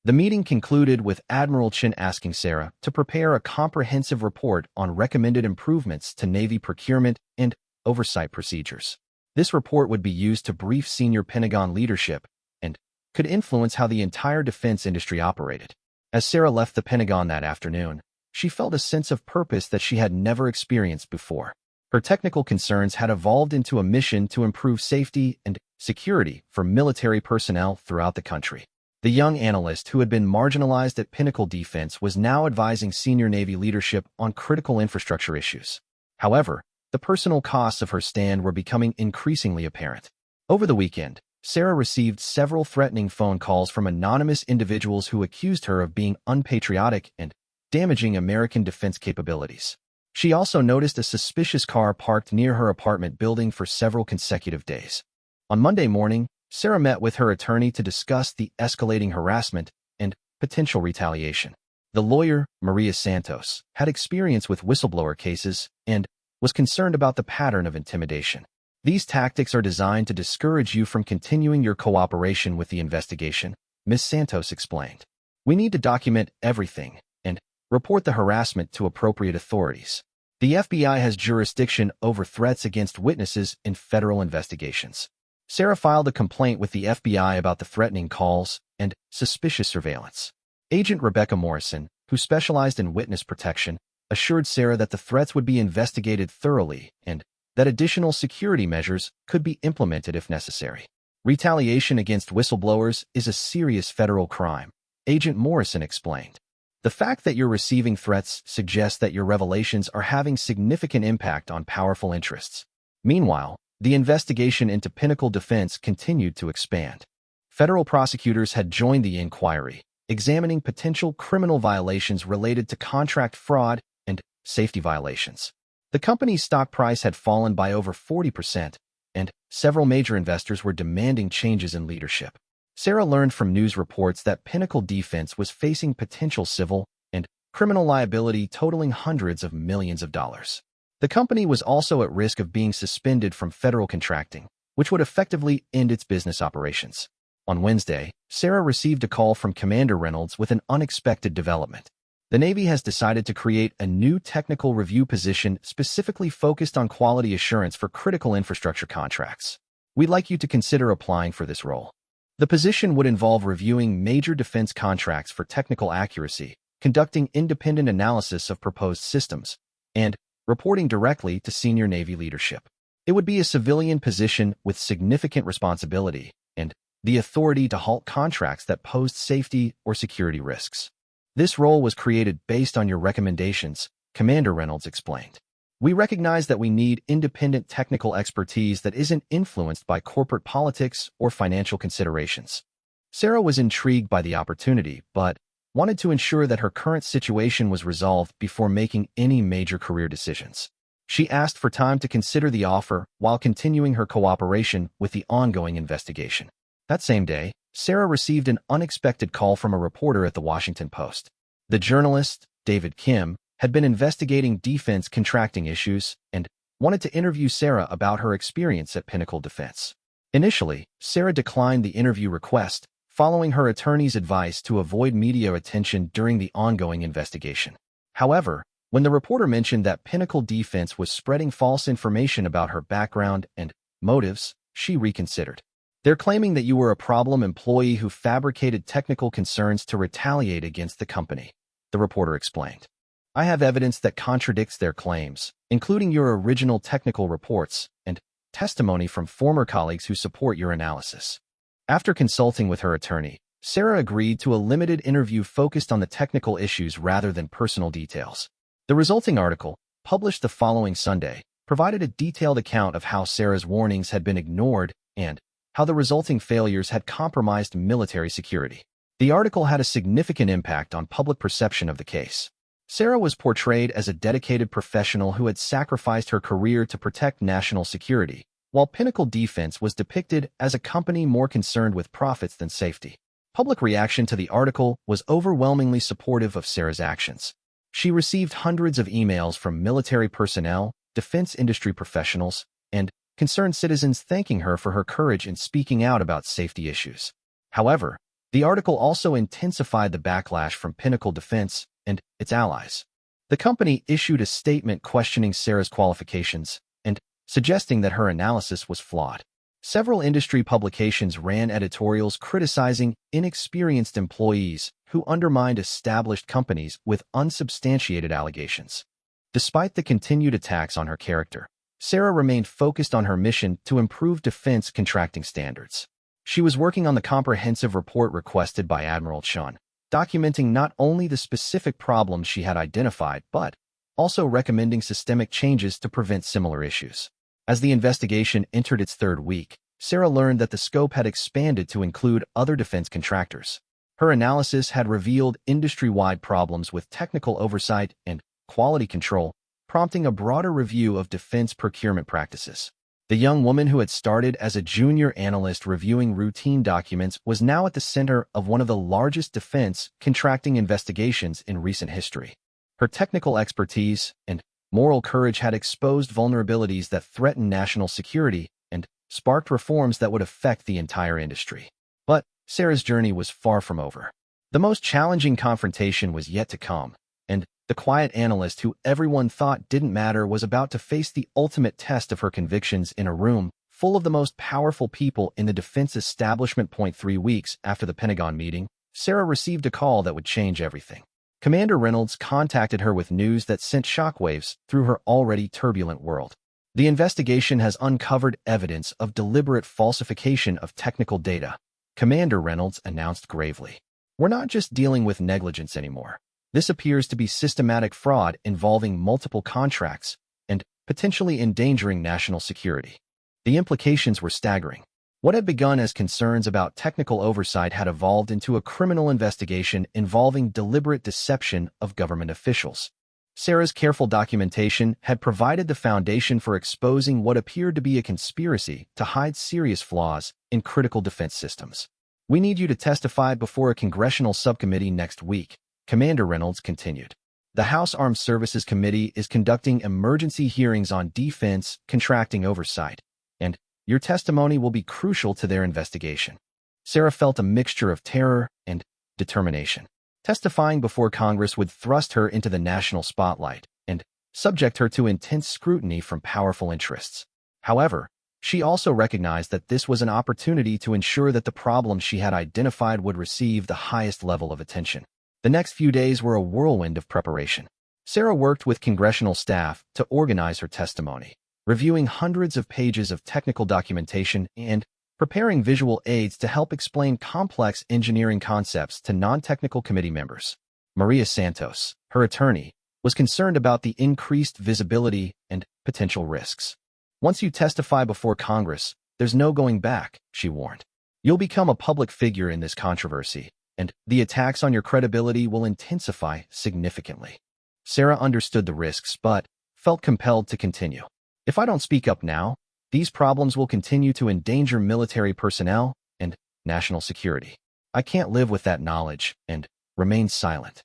The meeting concluded with Admiral Chun asking Sarah to prepare a comprehensive report on recommended improvements to Navy procurement and oversight procedures. This report would be used to brief senior Pentagon leadership and could influence how the entire defense industry operated. As Sarah left the Pentagon that afternoon, she felt a sense of purpose that she had never experienced before. Her technical concerns had evolved into a mission to improve safety and security for military personnel throughout the country. The young analyst who had been marginalized at Pinnacle Defense was now advising senior Navy leadership on critical infrastructure issues. However, the personal costs of her stand were becoming increasingly apparent. Over the weekend, Sarah received several threatening phone calls from anonymous individuals who accused her of being unpatriotic and damaging American defense capabilities. She also noticed a suspicious car parked near her apartment building for several consecutive days. On Monday morning, Sarah met with her attorney to discuss the escalating harassment and potential retaliation. The lawyer, Maria Santos, had experience with whistleblower cases and was concerned about the pattern of intimidation. These tactics are designed to discourage you from continuing your cooperation with the investigation, Ms. Santos explained. We need to document everything and report the harassment to appropriate authorities. The FBI has jurisdiction over threats against witnesses in federal investigations. Sarah filed a complaint with the FBI about the threatening calls and suspicious surveillance. Agent Rebecca Morrison, who specialized in witness protection, assured Sarah that the threats would be investigated thoroughly and that additional security measures could be implemented if necessary. Retaliation against whistleblowers is a serious federal crime, Agent Morrison explained. The fact that you're receiving threats suggests that your revelations are having significant impact on powerful interests. Meanwhile, the investigation into Pinnacle Defense continued to expand. Federal prosecutors had joined the inquiry, examining potential criminal violations related to contract fraud and safety violations. The company's stock price had fallen by over 40%, and several major investors were demanding changes in leadership. Sarah learned from news reports that Pinnacle Defense was facing potential civil and criminal liability totaling hundreds of millions of dollars. The company was also at risk of being suspended from federal contracting, which would effectively end its business operations. On Wednesday, Sarah received a call from Commander Reynolds with an unexpected development. The Navy has decided to create a new technical review position specifically focused on quality assurance for critical infrastructure contracts. We'd like you to consider applying for this role. The position would involve reviewing major defense contracts for technical accuracy, conducting independent analysis of proposed systems, and reporting directly to senior Navy leadership. It would be a civilian position with significant responsibility and the authority to halt contracts that posed safety or security risks. This role was created based on your recommendations, Commander Reynolds explained. We recognize that we need independent technical expertise that isn't influenced by corporate politics or financial considerations. Sarah was intrigued by the opportunity, but wanted to ensure that her current situation was resolved before making any major career decisions. She asked for time to consider the offer while continuing her cooperation with the ongoing investigation. That same day, Sarah received an unexpected call from a reporter at the Washington Post. The journalist, David Kim, had been investigating defense contracting issues and wanted to interview Sarah about her experience at Pinnacle Defense. Initially, Sarah declined the interview request, following her attorney's advice to avoid media attention during the ongoing investigation. However, when the reporter mentioned that Pinnacle Defense was spreading false information about her background and motives, she reconsidered. They're claiming that you were a problem employee who fabricated technical concerns to retaliate against the company, the reporter explained. I have evidence that contradicts their claims, including your original technical reports and testimony from former colleagues who support your analysis. After consulting with her attorney, Sarah agreed to a limited interview focused on the technical issues rather than personal details. The resulting article, published the following Sunday, provided a detailed account of how Sarah's warnings had been ignored and how the resulting failures had compromised military security. The article had a significant impact on public perception of the case. Sarah was portrayed as a dedicated professional who had sacrificed her career to protect national security, while Pinnacle Defense was depicted as a company more concerned with profits than safety. Public reaction to the article was overwhelmingly supportive of Sarah's actions. She received hundreds of emails from military personnel, defense industry professionals, and concerned citizens thanking her for her courage in speaking out about safety issues. However, the article also intensified the backlash from Pinnacle Defense and its allies. The company issued a statement questioning Sarah's qualifications and suggesting that her analysis was flawed. Several industry publications ran editorials criticizing inexperienced employees who undermined established companies with unsubstantiated allegations. Despite the continued attacks on her character, Sarah remained focused on her mission to improve defense contracting standards. She was working on the comprehensive report requested by Admiral Chun, documenting not only the specific problems she had identified, but also recommending systemic changes to prevent similar issues. As the investigation entered its third week, Sarah learned that the scope had expanded to include other defense contractors. Her analysis had revealed industry-wide problems with technical oversight and quality control, prompting a broader review of defense procurement practices. The young woman who had started as a junior analyst reviewing routine documents was now at the center of one of the largest defense contracting investigations in recent history. Her technical expertise and moral courage had exposed vulnerabilities that threatened national security and sparked reforms that would affect the entire industry. But Sarah's journey was far from over. The most challenging confrontation was yet to come, and the quiet analyst who everyone thought didn't matter was about to face the ultimate test of her convictions in a room full of the most powerful people in the defense establishment. 3 weeks after the Pentagon meeting, Sarah received a call that would change everything. Commander Reynolds contacted her with news that sent shockwaves through her already turbulent world. The investigation has uncovered evidence of deliberate falsification of technical data, Commander Reynolds announced gravely. We're not just dealing with negligence anymore. This appears to be systematic fraud involving multiple contracts and potentially endangering national security. The implications were staggering. What had begun as concerns about technical oversight had evolved into a criminal investigation involving deliberate deception of government officials. Sarah's careful documentation had provided the foundation for exposing what appeared to be a conspiracy to hide serious flaws in critical defense systems. We need you to testify before a congressional subcommittee next week, Commander Reynolds continued. The House Armed Services Committee is conducting emergency hearings on defense contracting oversight, and your testimony will be crucial to their investigation. Sarah felt a mixture of terror and determination. Testifying before Congress would thrust her into the national spotlight and subject her to intense scrutiny from powerful interests. However, she also recognized that this was an opportunity to ensure that the problems she had identified would receive the highest level of attention. The next few days were a whirlwind of preparation. Sarah worked with congressional staff to organize her testimony, reviewing hundreds of pages of technical documentation and preparing visual aids to help explain complex engineering concepts to non-technical committee members. Maria Santos, her attorney, was concerned about the increased visibility and potential risks. Once you testify before Congress, there's no going back, she warned. You'll become a public figure in this controversy, and the attacks on your credibility will intensify significantly. Sarah understood the risks but felt compelled to continue. If I don't speak up now, these problems will continue to endanger military personnel and national security. I can't live with that knowledge and remain silent.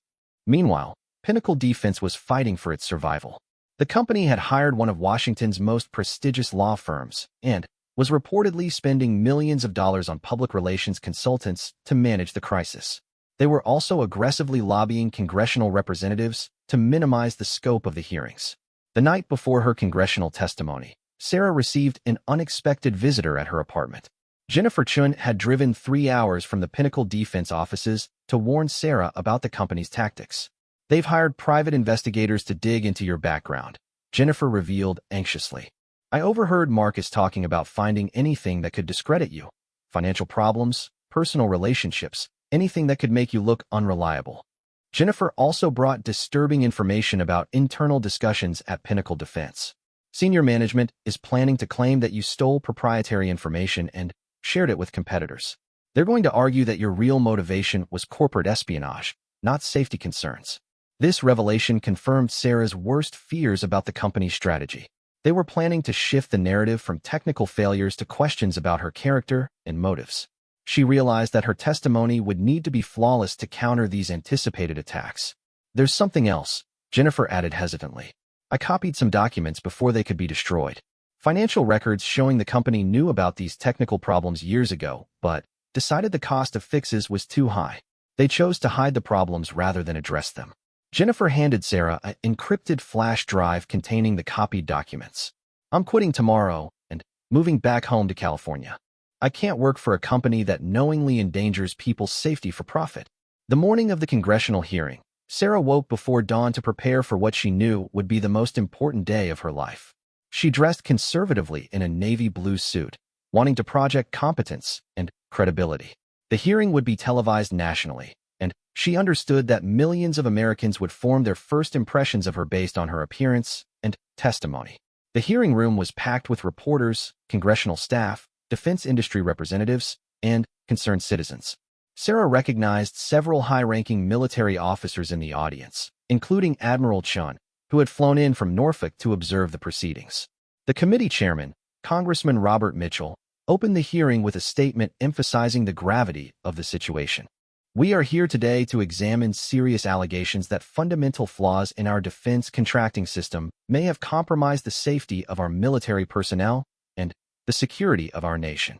Meanwhile, Pinnacle Defense was fighting for its survival. The company had hired one of Washington's most prestigious law firms and was reportedly spending millions of dollars on public relations consultants to manage the crisis. They were also aggressively lobbying congressional representatives to minimize the scope of the hearings. The night before her congressional testimony, Sarah received an unexpected visitor at her apartment. Jennifer Chun had driven 3 hours from the Pinnacle Defense offices to warn Sarah about the company's tactics. They've hired private investigators to dig into your background, Jennifer revealed anxiously. I overheard Marcus talking about finding anything that could discredit you. Financial problems, personal relationships, anything that could make you look unreliable. Jennifer also brought disturbing information about internal discussions at Pinnacle Defense. Senior management is planning to claim that you stole proprietary information and shared it with competitors. They're going to argue that your real motivation was corporate espionage, not safety concerns. This revelation confirmed Sarah's worst fears about the company's strategy. They were planning to shift the narrative from technical failures to questions about her character and motives. She realized that her testimony would need to be flawless to counter these anticipated attacks. There's something else, Jennifer added hesitantly. I copied some documents before they could be destroyed. Financial records showing the company knew about these technical problems years ago, but decided the cost of fixes was too high. They chose to hide the problems rather than address them. Jennifer handed Sarah an encrypted flash drive containing the copied documents. I'm quitting tomorrow and moving back home to California. I can't work for a company that knowingly endangers people's safety for profit. The morning of the congressional hearing, Sarah woke before dawn to prepare for what she knew would be the most important day of her life. She dressed conservatively in a navy blue suit, wanting to project competence and credibility. The hearing would be televised nationally, and she understood that millions of Americans would form their first impressions of her based on her appearance and testimony. The hearing room was packed with reporters, congressional staff, defense industry representatives, and concerned citizens. Sarah recognized several high-ranking military officers in the audience, including Admiral Chun, who had flown in from Norfolk to observe the proceedings. The committee chairman, Congressman Robert Mitchell, opened the hearing with a statement emphasizing the gravity of the situation. We are here today to examine serious allegations that fundamental flaws in our defense contracting system may have compromised the safety of our military personnel and the security of our nation.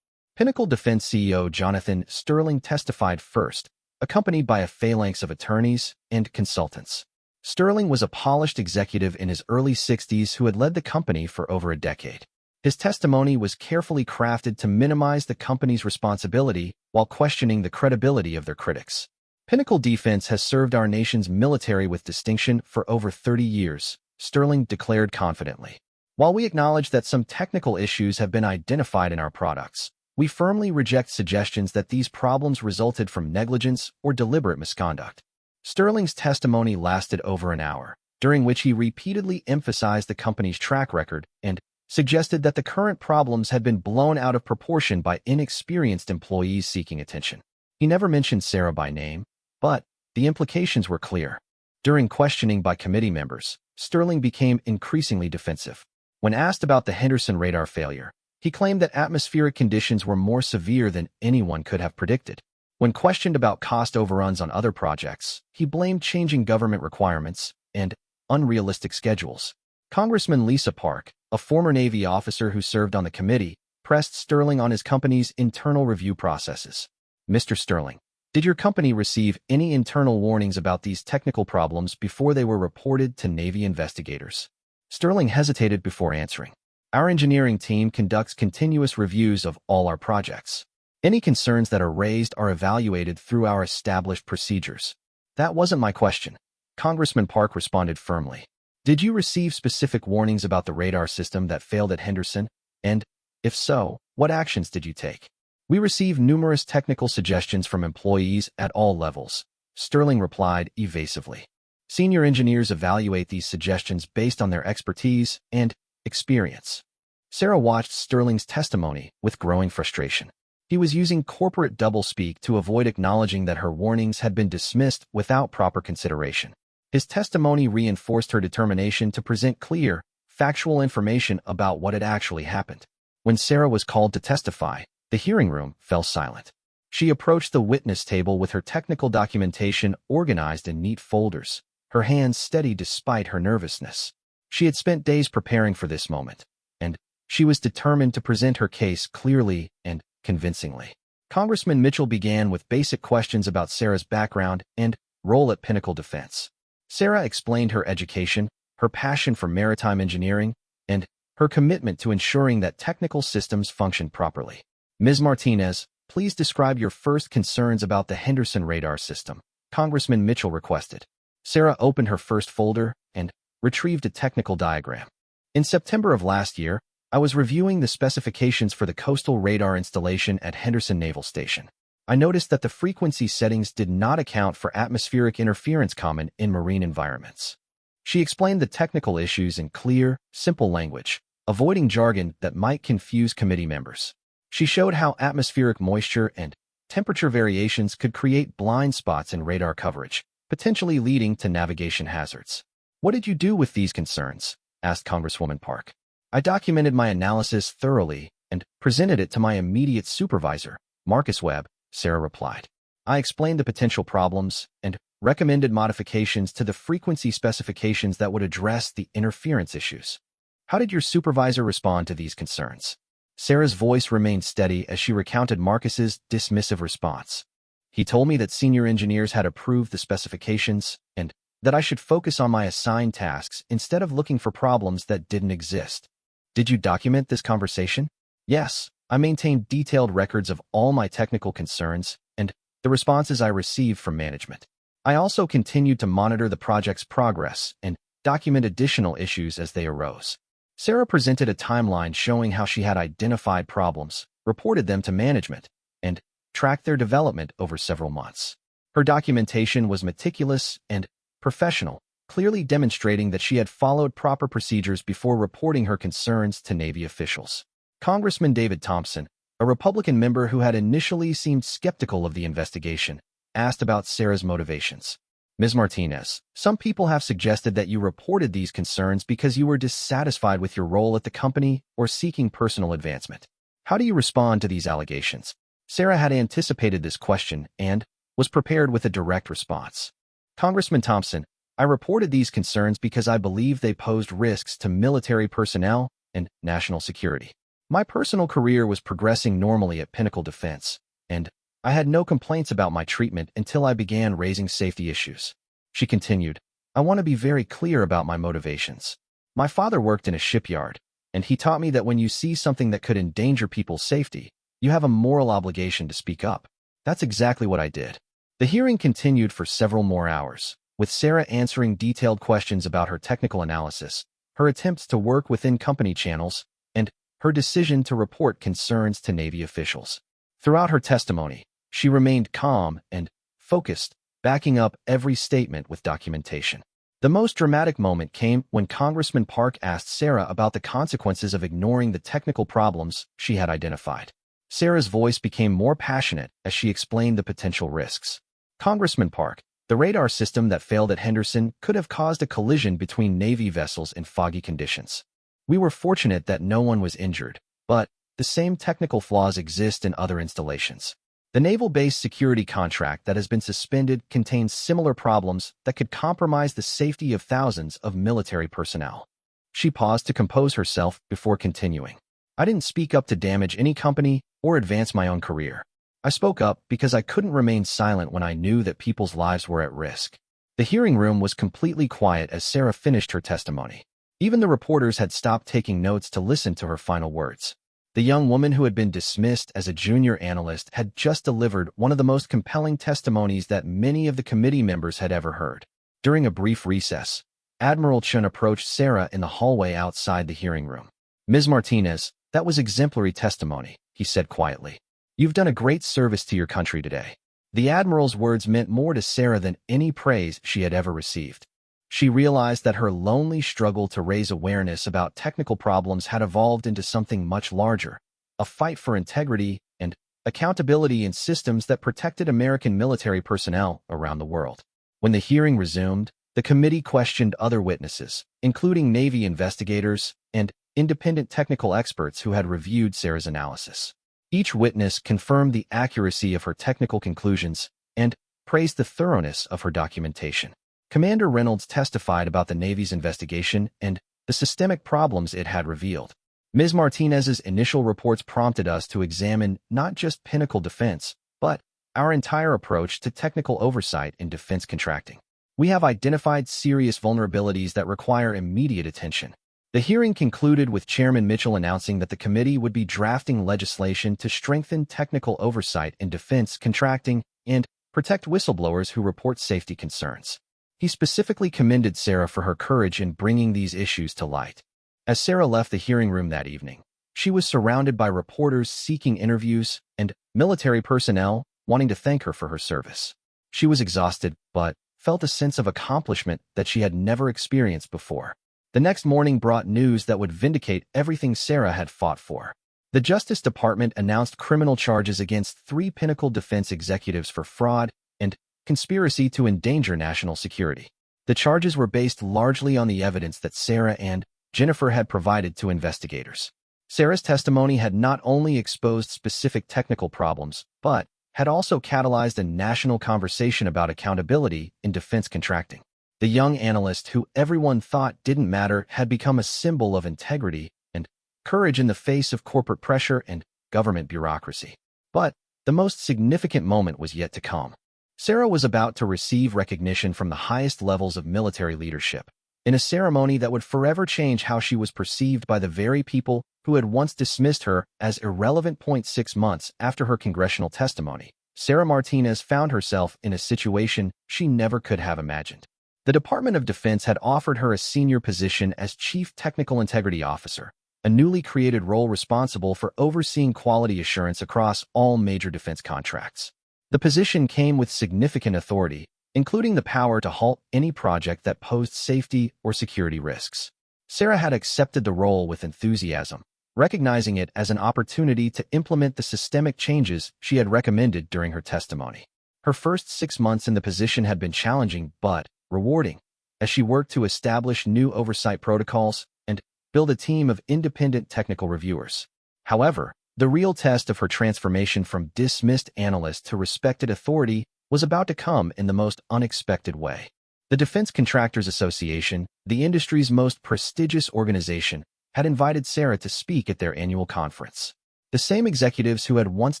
Pinnacle Defense CEO Jonathan Sterling testified first, accompanied by a phalanx of attorneys and consultants. Sterling was a polished executive in his early 60s who had led the company for over a decade. His testimony was carefully crafted to minimize the company's responsibility while questioning the credibility of their critics. Pinnacle Defense has served our nation's military with distinction for over 30 years, Sterling declared confidently. While we acknowledge that some technical issues have been identified in our products, we firmly reject suggestions that these problems resulted from negligence or deliberate misconduct. Sterling's testimony lasted over an hour, during which he repeatedly emphasized the company's track record and suggested that the current problems had been blown out of proportion by inexperienced employees seeking attention. He never mentioned Sarah by name, but the implications were clear. During questioning by committee members, Sterling became increasingly defensive. When asked about the Henderson radar failure, he claimed that atmospheric conditions were more severe than anyone could have predicted. When questioned about cost overruns on other projects, he blamed changing government requirements and unrealistic schedules. Congressman Lisa Park, a former Navy officer who served on the committee, pressed Sterling on his company's internal review processes. Mr. Sterling, did your company receive any internal warnings about these technical problems before they were reported to Navy investigators? Sterling hesitated before answering. Our engineering team conducts continuous reviews of all our projects. Any concerns that are raised are evaluated through our established procedures. That wasn't my question. Congressman Park responded firmly. Did you receive specific warnings about the radar system that failed at Henderson? And, if so, what actions did you take? We received numerous technical suggestions from employees at all levels, Sterling replied evasively. Senior engineers evaluate these suggestions based on their expertise and experience. Sarah watched Sterling's testimony with growing frustration. He was using corporate doublespeak to avoid acknowledging that her warnings had been dismissed without proper consideration. His testimony reinforced her determination to present clear, factual information about what had actually happened. When Sarah was called to testify, the hearing room fell silent. She approached the witness table with her technical documentation organized in neat folders, her hands steady despite her nervousness. She had spent days preparing for this moment, and she was determined to present her case clearly and convincingly. Congressman Mitchell began with basic questions about Sarah's background and role at Pinnacle Defense. Sarah explained her education, her passion for maritime engineering, and her commitment to ensuring that technical systems functioned properly. Ms. Martinez, please describe your first concerns about the Henderson radar system, Congressman Mitchell requested. Sarah opened her first folder and retrieved a technical diagram. In September of last year, I was reviewing the specifications for the coastal radar installation at Henderson Naval Station. I noticed that the frequency settings did not account for atmospheric interference common in marine environments. She explained the technical issues in clear, simple language, avoiding jargon that might confuse committee members. She showed how atmospheric moisture and temperature variations could create blind spots in radar coverage, potentially leading to navigation hazards. "What did you do with these concerns?" asked Congresswoman Park. "I documented my analysis thoroughly and presented it to my immediate supervisor, Marcus Webb," Sarah replied. "I explained the potential problems and recommended modifications to the frequency specifications that would address the interference issues." "How did your supervisor respond to these concerns?" Sarah's voice remained steady as she recounted Marcus's dismissive response. "He told me that senior engineers had approved the specifications and that I should focus on my assigned tasks instead of looking for problems that didn't exist." "Did you document this conversation?" "Yes, I maintained detailed records of all my technical concerns and the responses I received from management. I also continued to monitor the project's progress and document additional issues as they arose." Sarah presented a timeline showing how she had identified problems, reported them to management, and tracked their development over several months. Her documentation was meticulous and professional, clearly demonstrating that she had followed proper procedures before reporting her concerns to Navy officials. Congressman David Thompson, a Republican member who had initially seemed skeptical of the investigation, asked about Sarah's motivations. "Ms. Martinez, some people have suggested that you reported these concerns because you were dissatisfied with your role at the company or seeking personal advancement. How do you respond to these allegations?" Sarah had anticipated this question and was prepared with a direct response. "Congressman Thompson, I reported these concerns because I believe they posed risks to military personnel and national security. My personal career was progressing normally at Pinnacle Defense, and I had no complaints about my treatment until I began raising safety issues." She continued, "I want to be very clear about my motivations. My father worked in a shipyard, and he taught me that when you see something that could endanger people's safety, you have a moral obligation to speak up. That's exactly what I did." The hearing continued for several more hours, with Sarah answering detailed questions about her technical analysis, her attempts to work within company channels, and her decision to report concerns to Navy officials. Throughout her testimony, she remained calm and focused, backing up every statement with documentation. The most dramatic moment came when Congressman Park asked Sarah about the consequences of ignoring the technical problems she had identified. Sarah's voice became more passionate as she explained the potential risks. "Congressman Park, the radar system that failed at Henderson could have caused a collision between Navy vessels in foggy conditions. We were fortunate that no one was injured, but the same technical flaws exist in other installations. The naval-based security contract that has been suspended contains similar problems that could compromise the safety of thousands of military personnel." She paused to compose herself before continuing. "I didn't speak up to damage any company or advance my own career. I spoke up because I couldn't remain silent when I knew that people's lives were at risk." The hearing room was completely quiet as Sarah finished her testimony. Even the reporters had stopped taking notes to listen to her final words. The young woman who had been dismissed as a junior analyst had just delivered one of the most compelling testimonies that many of the committee members had ever heard. During a brief recess, Admiral Chun approached Sarah in the hallway outside the hearing room. "Ms. Martinez, that was exemplary testimony," he said quietly. "You've done a great service to your country today." The Admiral's words meant more to Sarah than any praise she had ever received. She realized that her lonely struggle to raise awareness about technical problems had evolved into something much larger, a fight for integrity and accountability in systems that protected American military personnel around the world. When the hearing resumed, the committee questioned other witnesses, including Navy investigators and independent technical experts who had reviewed Sarah's analysis. Each witness confirmed the accuracy of her technical conclusions and praised the thoroughness of her documentation. Commander Reynolds testified about the Navy's investigation and the systemic problems it had revealed. Ms. Martinez's initial reports prompted us to examine not just Pinnacle Defense, but our entire approach to technical oversight in defense contracting. We have identified serious vulnerabilities that require immediate attention. The hearing concluded with Chairman Mitchell announcing that the committee would be drafting legislation to strengthen technical oversight in defense contracting and protect whistleblowers who report safety concerns. He specifically commended Sarah for her courage in bringing these issues to light. As Sarah left the hearing room that evening, she was surrounded by reporters seeking interviews and military personnel wanting to thank her for her service. She was exhausted, but felt a sense of accomplishment that she had never experienced before. The next morning brought news that would vindicate everything Sarah had fought for. The Justice Department announced criminal charges against 3 Pinnacle Defense executives for fraud and conspiracy to endanger national security. The charges were based largely on the evidence that Sarah and Jennifer had provided to investigators. Sarah's testimony had not only exposed specific technical problems, but had also catalyzed a national conversation about accountability in defense contracting. The young analyst who everyone thought didn't matter had become a symbol of integrity and courage in the face of corporate pressure and government bureaucracy. But the most significant moment was yet to come. Sarah was about to receive recognition from the highest levels of military leadership, in a ceremony that would forever change how she was perceived by the very people who had once dismissed her as irrelevant. 6 months after her congressional testimony, Sarah Martinez found herself in a situation she never could have imagined. The Department of Defense had offered her a senior position as Chief Technical Integrity Officer, a newly created role responsible for overseeing quality assurance across all major defense contracts. The position came with significant authority, including the power to halt any project that posed safety or security risks. Sarah had accepted the role with enthusiasm, recognizing it as an opportunity to implement the systemic changes she had recommended during her testimony. Her first 6 months in the position had been challenging but rewarding, as she worked to establish new oversight protocols and build a team of independent technical reviewers. However, the real test of her transformation from dismissed analyst to respected authority was about to come in the most unexpected way. The Defense Contractors Association, the industry's most prestigious organization, had invited Sarah to speak at their annual conference. The same executives who had once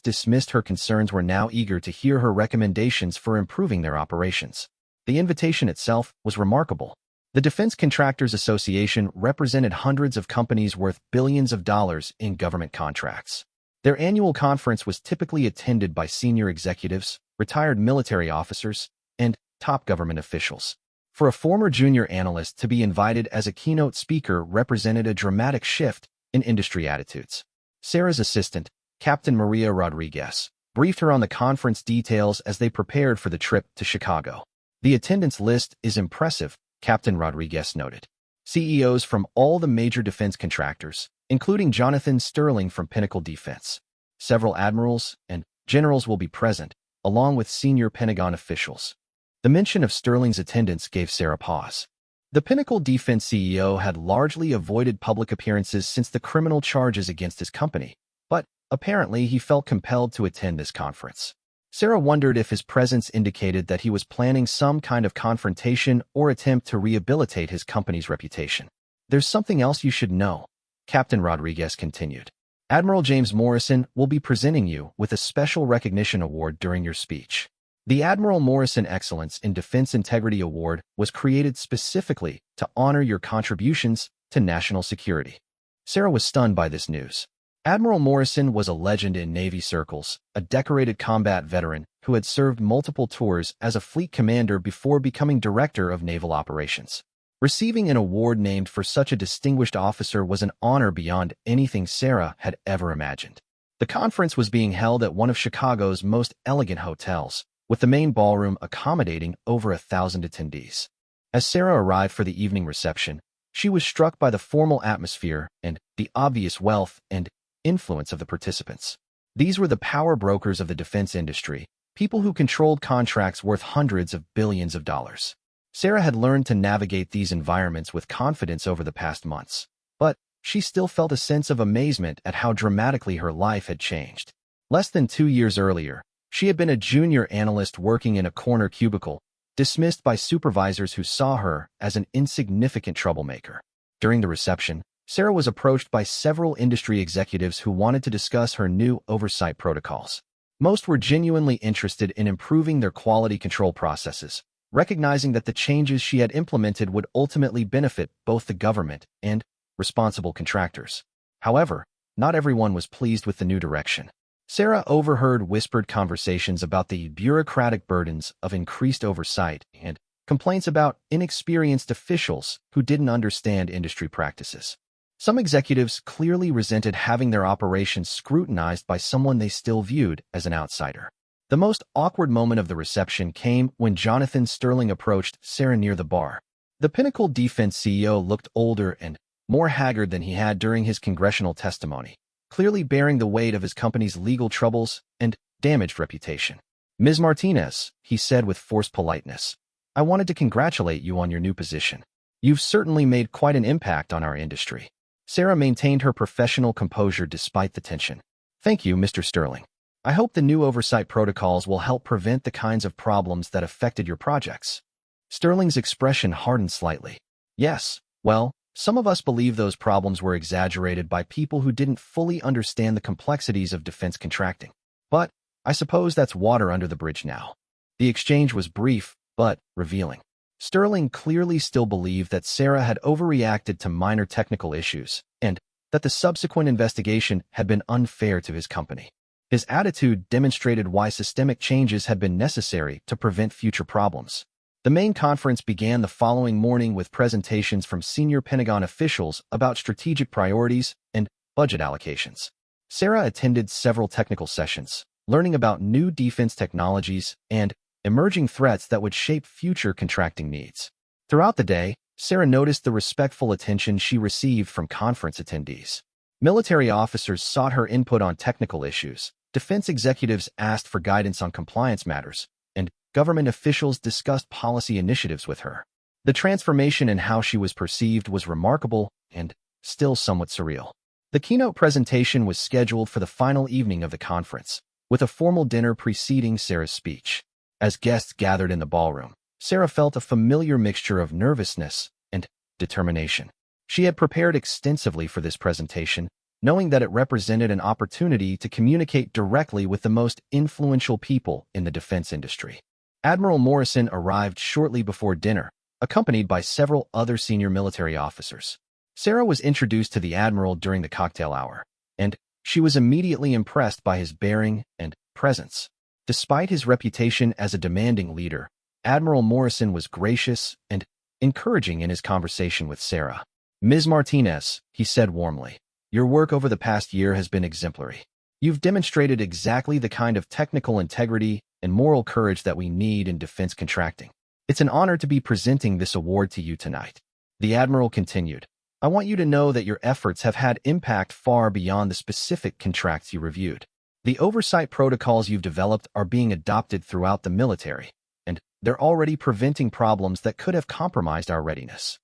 dismissed her concerns were now eager to hear her recommendations for improving their operations. The invitation itself was remarkable. The Defense Contractors Association represented hundreds of companies worth billions of dollars in government contracts. Their annual conference was typically attended by senior executives, retired military officers, and top government officials. For a former junior analyst to be invited as a keynote speaker represented a dramatic shift in industry attitudes. Sarah's assistant, Captain Maria Rodriguez, briefed her on the conference details as they prepared for the trip to Chicago. "The attendance list is impressive," Captain Rodriguez noted. CEOs from all the major defense contractors, including Jonathan Sterling from Pinnacle Defense. Several admirals and generals will be present, along with senior Pentagon officials. The mention of Sterling's attendance gave Sarah pause. The Pinnacle Defense CEO had largely avoided public appearances since the criminal charges against his company, but apparently he felt compelled to attend this conference. Sarah wondered if his presence indicated that he was planning some kind of confrontation or attempt to rehabilitate his company's reputation. "There's something else you should know," Captain Rodriguez continued. "Admiral James Morrison will be presenting you with a special recognition award during your speech." The Admiral Morrison Excellence in Defense Integrity Award was created specifically to honor your contributions to national security. Sarah was stunned by this news. Admiral Morrison was a legend in Navy circles, a decorated combat veteran who had served multiple tours as a fleet commander before becoming director of naval operations. Receiving an award named for such a distinguished officer was an honor beyond anything Sarah had ever imagined. The conference was being held at one of Chicago's most elegant hotels, with the main ballroom accommodating over 1,000 attendees. As Sarah arrived for the evening reception, she was struck by the formal atmosphere and the obvious wealth and influence of the participants. These were the power brokers of the defense industry, people who controlled contracts worth hundreds of billions of dollars. Sarah had learned to navigate these environments with confidence over the past months, but she still felt a sense of amazement at how dramatically her life had changed. Less than 2 years earlier, she had been a junior analyst working in a corner cubicle, dismissed by supervisors who saw her as an insignificant troublemaker. During the reception, Sarah was approached by several industry executives who wanted to discuss her new oversight protocols. Most were genuinely interested in improving their quality control processes, recognizing that the changes she had implemented would ultimately benefit both the government and responsible contractors. However, not everyone was pleased with the new direction. Sarah overheard whispered conversations about the bureaucratic burdens of increased oversight and complaints about inexperienced officials who didn't understand industry practices. Some executives clearly resented having their operations scrutinized by someone they still viewed as an outsider. The most awkward moment of the reception came when Jonathan Sterling approached Sarah near the bar. The Pinnacle Defense CEO looked older and more haggard than he had during his congressional testimony, clearly bearing the weight of his company's legal troubles and damaged reputation. "Ms. Martinez," he said with forced politeness, "I wanted to congratulate you on your new position. You've certainly made quite an impact on our industry." Sarah maintained her professional composure despite the tension. "Thank you, Mr. Sterling. I hope the new oversight protocols will help prevent the kinds of problems that affected your projects." Sterling's expression hardened slightly. "Yes, well, some of us believe those problems were exaggerated by people who didn't fully understand the complexities of defense contracting. But I suppose that's water under the bridge now." The exchange was brief, but revealing. Sterling clearly still believed that Sarah had overreacted to minor technical issues and that the subsequent investigation had been unfair to his company. His attitude demonstrated why systemic changes had been necessary to prevent future problems. The main conference began the following morning with presentations from senior Pentagon officials about strategic priorities and budget allocations. Sarah attended several technical sessions, learning about new defense technologies and emerging threats that would shape future contracting needs. Throughout the day, Sarah noticed the respectful attention she received from conference attendees. Military officers sought her input on technical issues, defense executives asked for guidance on compliance matters, and government officials discussed policy initiatives with her. The transformation in how she was perceived was remarkable and still somewhat surreal. The keynote presentation was scheduled for the final evening of the conference, with a formal dinner preceding Sarah's speech. As guests gathered in the ballroom, Sarah felt a familiar mixture of nervousness and determination. She had prepared extensively for this presentation, knowing that it represented an opportunity to communicate directly with the most influential people in the defense industry. Admiral Morrison arrived shortly before dinner, accompanied by several other senior military officers. Sarah was introduced to the Admiral during the cocktail hour, and she was immediately impressed by his bearing and presence. Despite his reputation as a demanding leader, Admiral Morrison was gracious and encouraging in his conversation with Sarah. "Ms. Martinez," he said warmly, "your work over the past year has been exemplary. You've demonstrated exactly the kind of technical integrity and moral courage that we need in defense contracting. It's an honor to be presenting this award to you tonight." The Admiral continued, "I want you to know that your efforts have had impact far beyond the specific contracts you reviewed. The oversight protocols you've developed are being adopted throughout the military, and they're already preventing problems that could have compromised our readiness."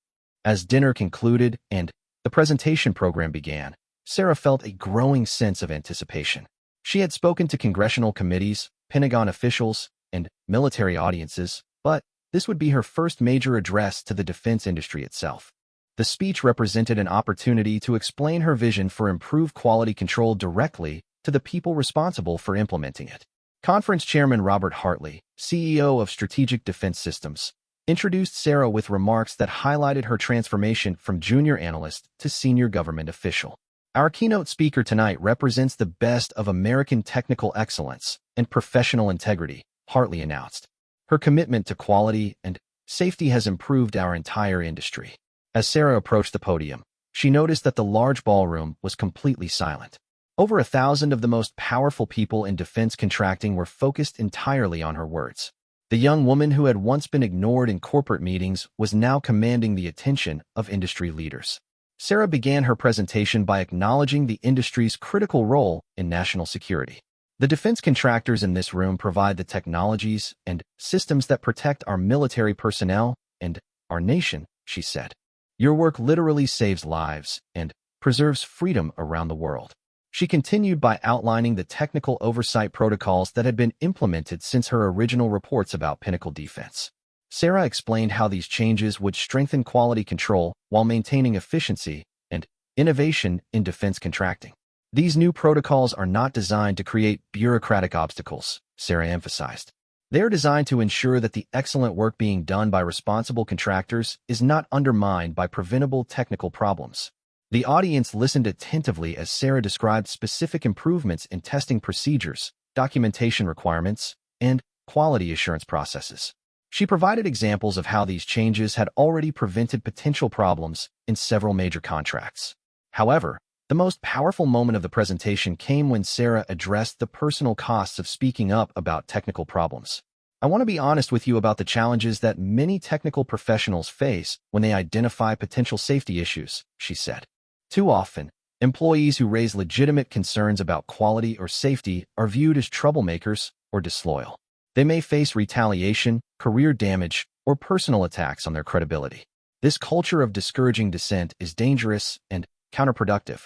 As dinner concluded and the presentation program began, Sarah felt a growing sense of anticipation. She had spoken to congressional committees, Pentagon officials, and military audiences, but this would be her first major address to the defense industry itself. The speech represented an opportunity to explain her vision for improved quality control directly to the people responsible for implementing it. Conference Chairman Robert Hartley, CEO of Strategic Defense Systems, introduced Sarah with remarks that highlighted her transformation from junior analyst to senior government official. "Our keynote speaker tonight represents the best of American technical excellence and professional integrity," Hartley announced. Her commitment to quality and safety has improved our entire industry. As Sarah approached the podium, she noticed that the large ballroom was completely silent. Over 1,000 of the most powerful people in defense contracting were focused entirely on her words. The young woman who had once been ignored in corporate meetings was now commanding the attention of industry leaders. Sarah began her presentation by acknowledging the industry's critical role in national security. The defense contractors in this room provide the technologies and systems that protect our military personnel and our nation, she said. Your work literally saves lives and preserves freedom around the world. She continued by outlining the technical oversight protocols that had been implemented since her original reports about Pinnacle Defense. Sarah explained how these changes would strengthen quality control while maintaining efficiency and innovation in defense contracting. These new protocols are not designed to create bureaucratic obstacles, Sarah emphasized. They are designed to ensure that the excellent work being done by responsible contractors is not undermined by preventable technical problems. The audience listened attentively as Sarah described specific improvements in testing procedures, documentation requirements, and quality assurance processes. She provided examples of how these changes had already prevented potential problems in several major contracts. However, the most powerful moment of the presentation came when Sarah addressed the personal costs of speaking up about technical problems. I want to be honest with you about the challenges that many technical professionals face when they identify potential safety issues, she said. Too often, employees who raise legitimate concerns about quality or safety are viewed as troublemakers or disloyal. They may face retaliation, career damage, or personal attacks on their credibility. This culture of discouraging dissent is dangerous and counterproductive.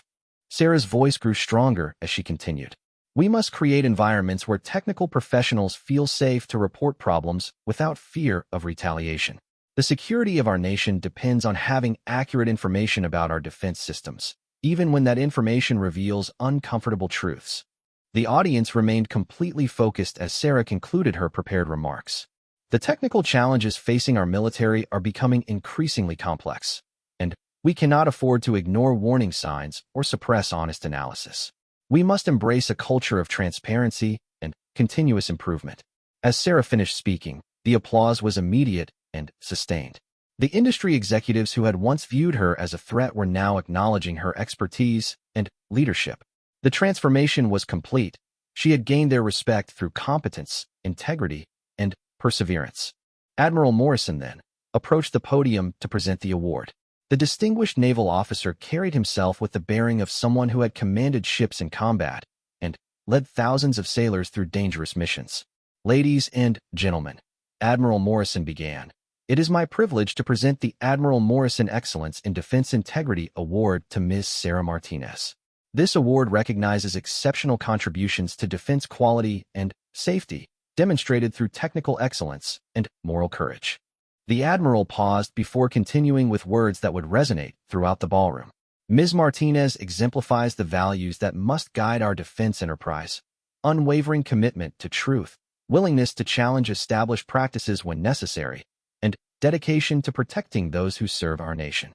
Sarah's voice grew stronger as she continued. We must create environments where technical professionals feel safe to report problems without fear of retaliation. The security of our nation depends on having accurate information about our defense systems, even when that information reveals uncomfortable truths. The audience remained completely focused as Sarah concluded her prepared remarks. The technical challenges facing our military are becoming increasingly complex, and we cannot afford to ignore warning signs or suppress honest analysis. We must embrace a culture of transparency and continuous improvement. As Sarah finished speaking, the applause was immediate and sustained. The industry executives who had once viewed her as a threat were now acknowledging her expertise and leadership. The transformation was complete. She had gained their respect through competence, integrity, and perseverance. Admiral Morrison then approached the podium to present the award. The distinguished naval officer carried himself with the bearing of someone who had commanded ships in combat and led thousands of sailors through dangerous missions. Ladies and gentlemen, Admiral Morrison began. It is my privilege to present the Admiral Morrison Excellence in Defense Integrity Award to Ms. Sarah Martinez. This award recognizes exceptional contributions to defense quality and safety, demonstrated through technical excellence and moral courage. The Admiral paused before continuing with words that would resonate throughout the ballroom. Ms. Martinez exemplifies the values that must guide our defense enterprise: unwavering commitment to truth, willingness to challenge established practices when necessary, and dedication to protecting those who serve our nation.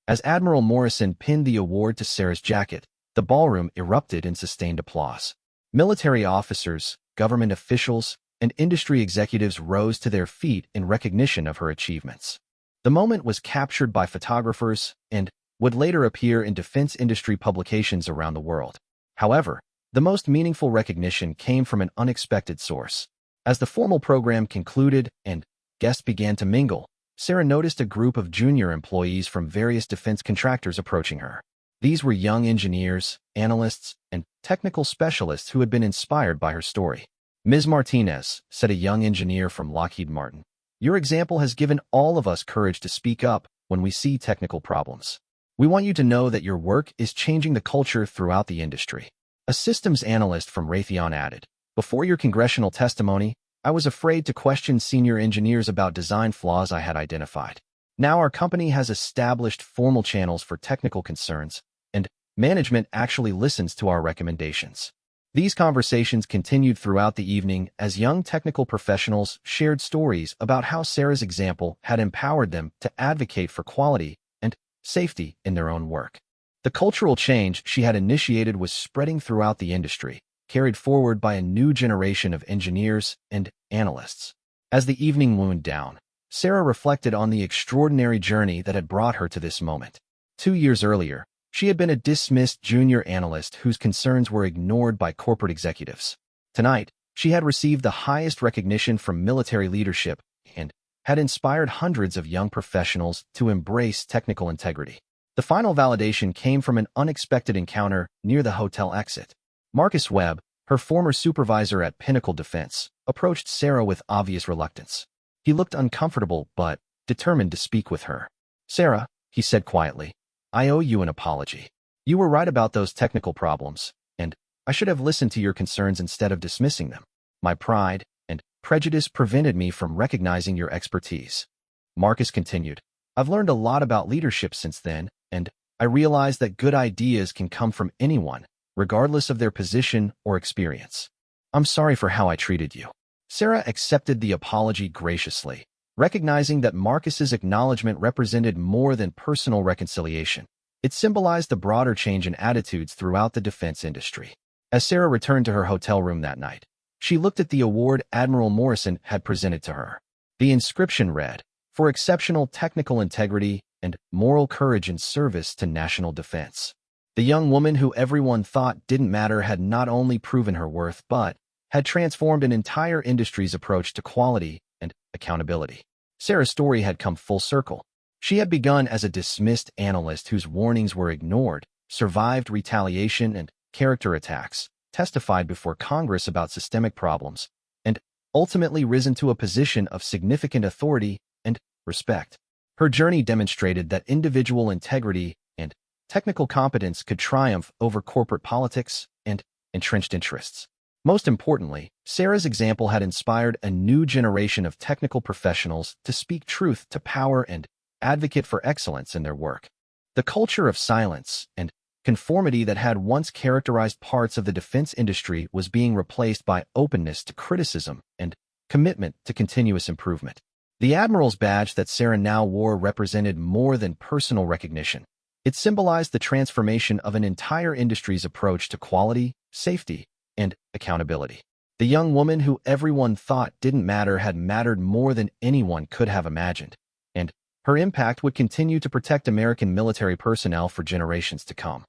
As Admiral Morrison pinned the award to Sarah's jacket, the ballroom erupted in sustained applause. Military officers, government officials, and industry executives rose to their feet in recognition of her achievements. The moment was captured by photographers and would later appear in defense industry publications around the world. However, the most meaningful recognition came from an unexpected source. As the formal program concluded and guests began to mingle, Sarah noticed a group of junior employees from various defense contractors approaching her. These were young engineers, analysts, and technical specialists who had been inspired by her story. Ms. Martinez, said a young engineer from Lockheed Martin, your example has given all of us courage to speak up when we see technical problems. We want you to know that your work is changing the culture throughout the industry. A systems analyst from Raytheon added, before your congressional testimony, I was afraid to question senior engineers about design flaws I had identified. Now our company has established formal channels for technical concerns, and management actually listens to our recommendations. These conversations continued throughout the evening as young technical professionals shared stories about how Sarah's example had empowered them to advocate for quality and safety in their own work. The cultural change she had initiated was spreading throughout the industry, carried forward by a new generation of engineers and analysts. As the evening wound down, Sarah reflected on the extraordinary journey that had brought her to this moment. 2 years earlier, she had been a dismissed junior analyst whose concerns were ignored by corporate executives. Tonight, She had received the highest recognition from military leadership and had inspired hundreds of young professionals to embrace technical integrity. The final validation came from an unexpected encounter near the hotel exit. Marcus Webb, her former supervisor at Pinnacle Defense, approached Sarah with obvious reluctance. He looked uncomfortable but determined to speak with her. "Sarah," he said quietly, "I owe you an apology. You were right about those technical problems, and I should have listened to your concerns instead of dismissing them. My pride and prejudice prevented me from recognizing your expertise." Marcus continued, "I've learned a lot about leadership since then, and I realized that good ideas can come from anyone, regardless of their position or experience. I'm sorry for how I treated you." Sarah accepted the apology graciously, recognizing that Marcus's acknowledgement represented more than personal reconciliation. It symbolized a broader change in attitudes throughout the defense industry. As Sarah returned to her hotel room that night, she looked at the award Admiral Morrison had presented to her. The inscription read, "For exceptional technical integrity and moral courage in service to national defense." The young woman who everyone thought didn't matter had not only proven her worth but had transformed an entire industry's approach to quality and accountability. Sarah's story had come full circle. She had begun as a dismissed analyst whose warnings were ignored, survived retaliation and character attacks, testified before Congress about systemic problems, and ultimately risen to a position of significant authority and respect. Her journey demonstrated that individual integrity and technical competence could triumph over corporate politics and entrenched interests. Most importantly, Sarah's example had inspired a new generation of technical professionals to speak truth to power and advocate for excellence in their work. The culture of silence and conformity that had once characterized parts of the defense industry was being replaced by openness to criticism and commitment to continuous improvement. The Admiral's badge that Sarah now wore represented more than personal recognition. It symbolized the transformation of an entire industry's approach to quality, safety, and accountability. The young woman who everyone thought didn't matter had mattered more than anyone could have imagined, and her impact would continue to protect American military personnel for generations to come.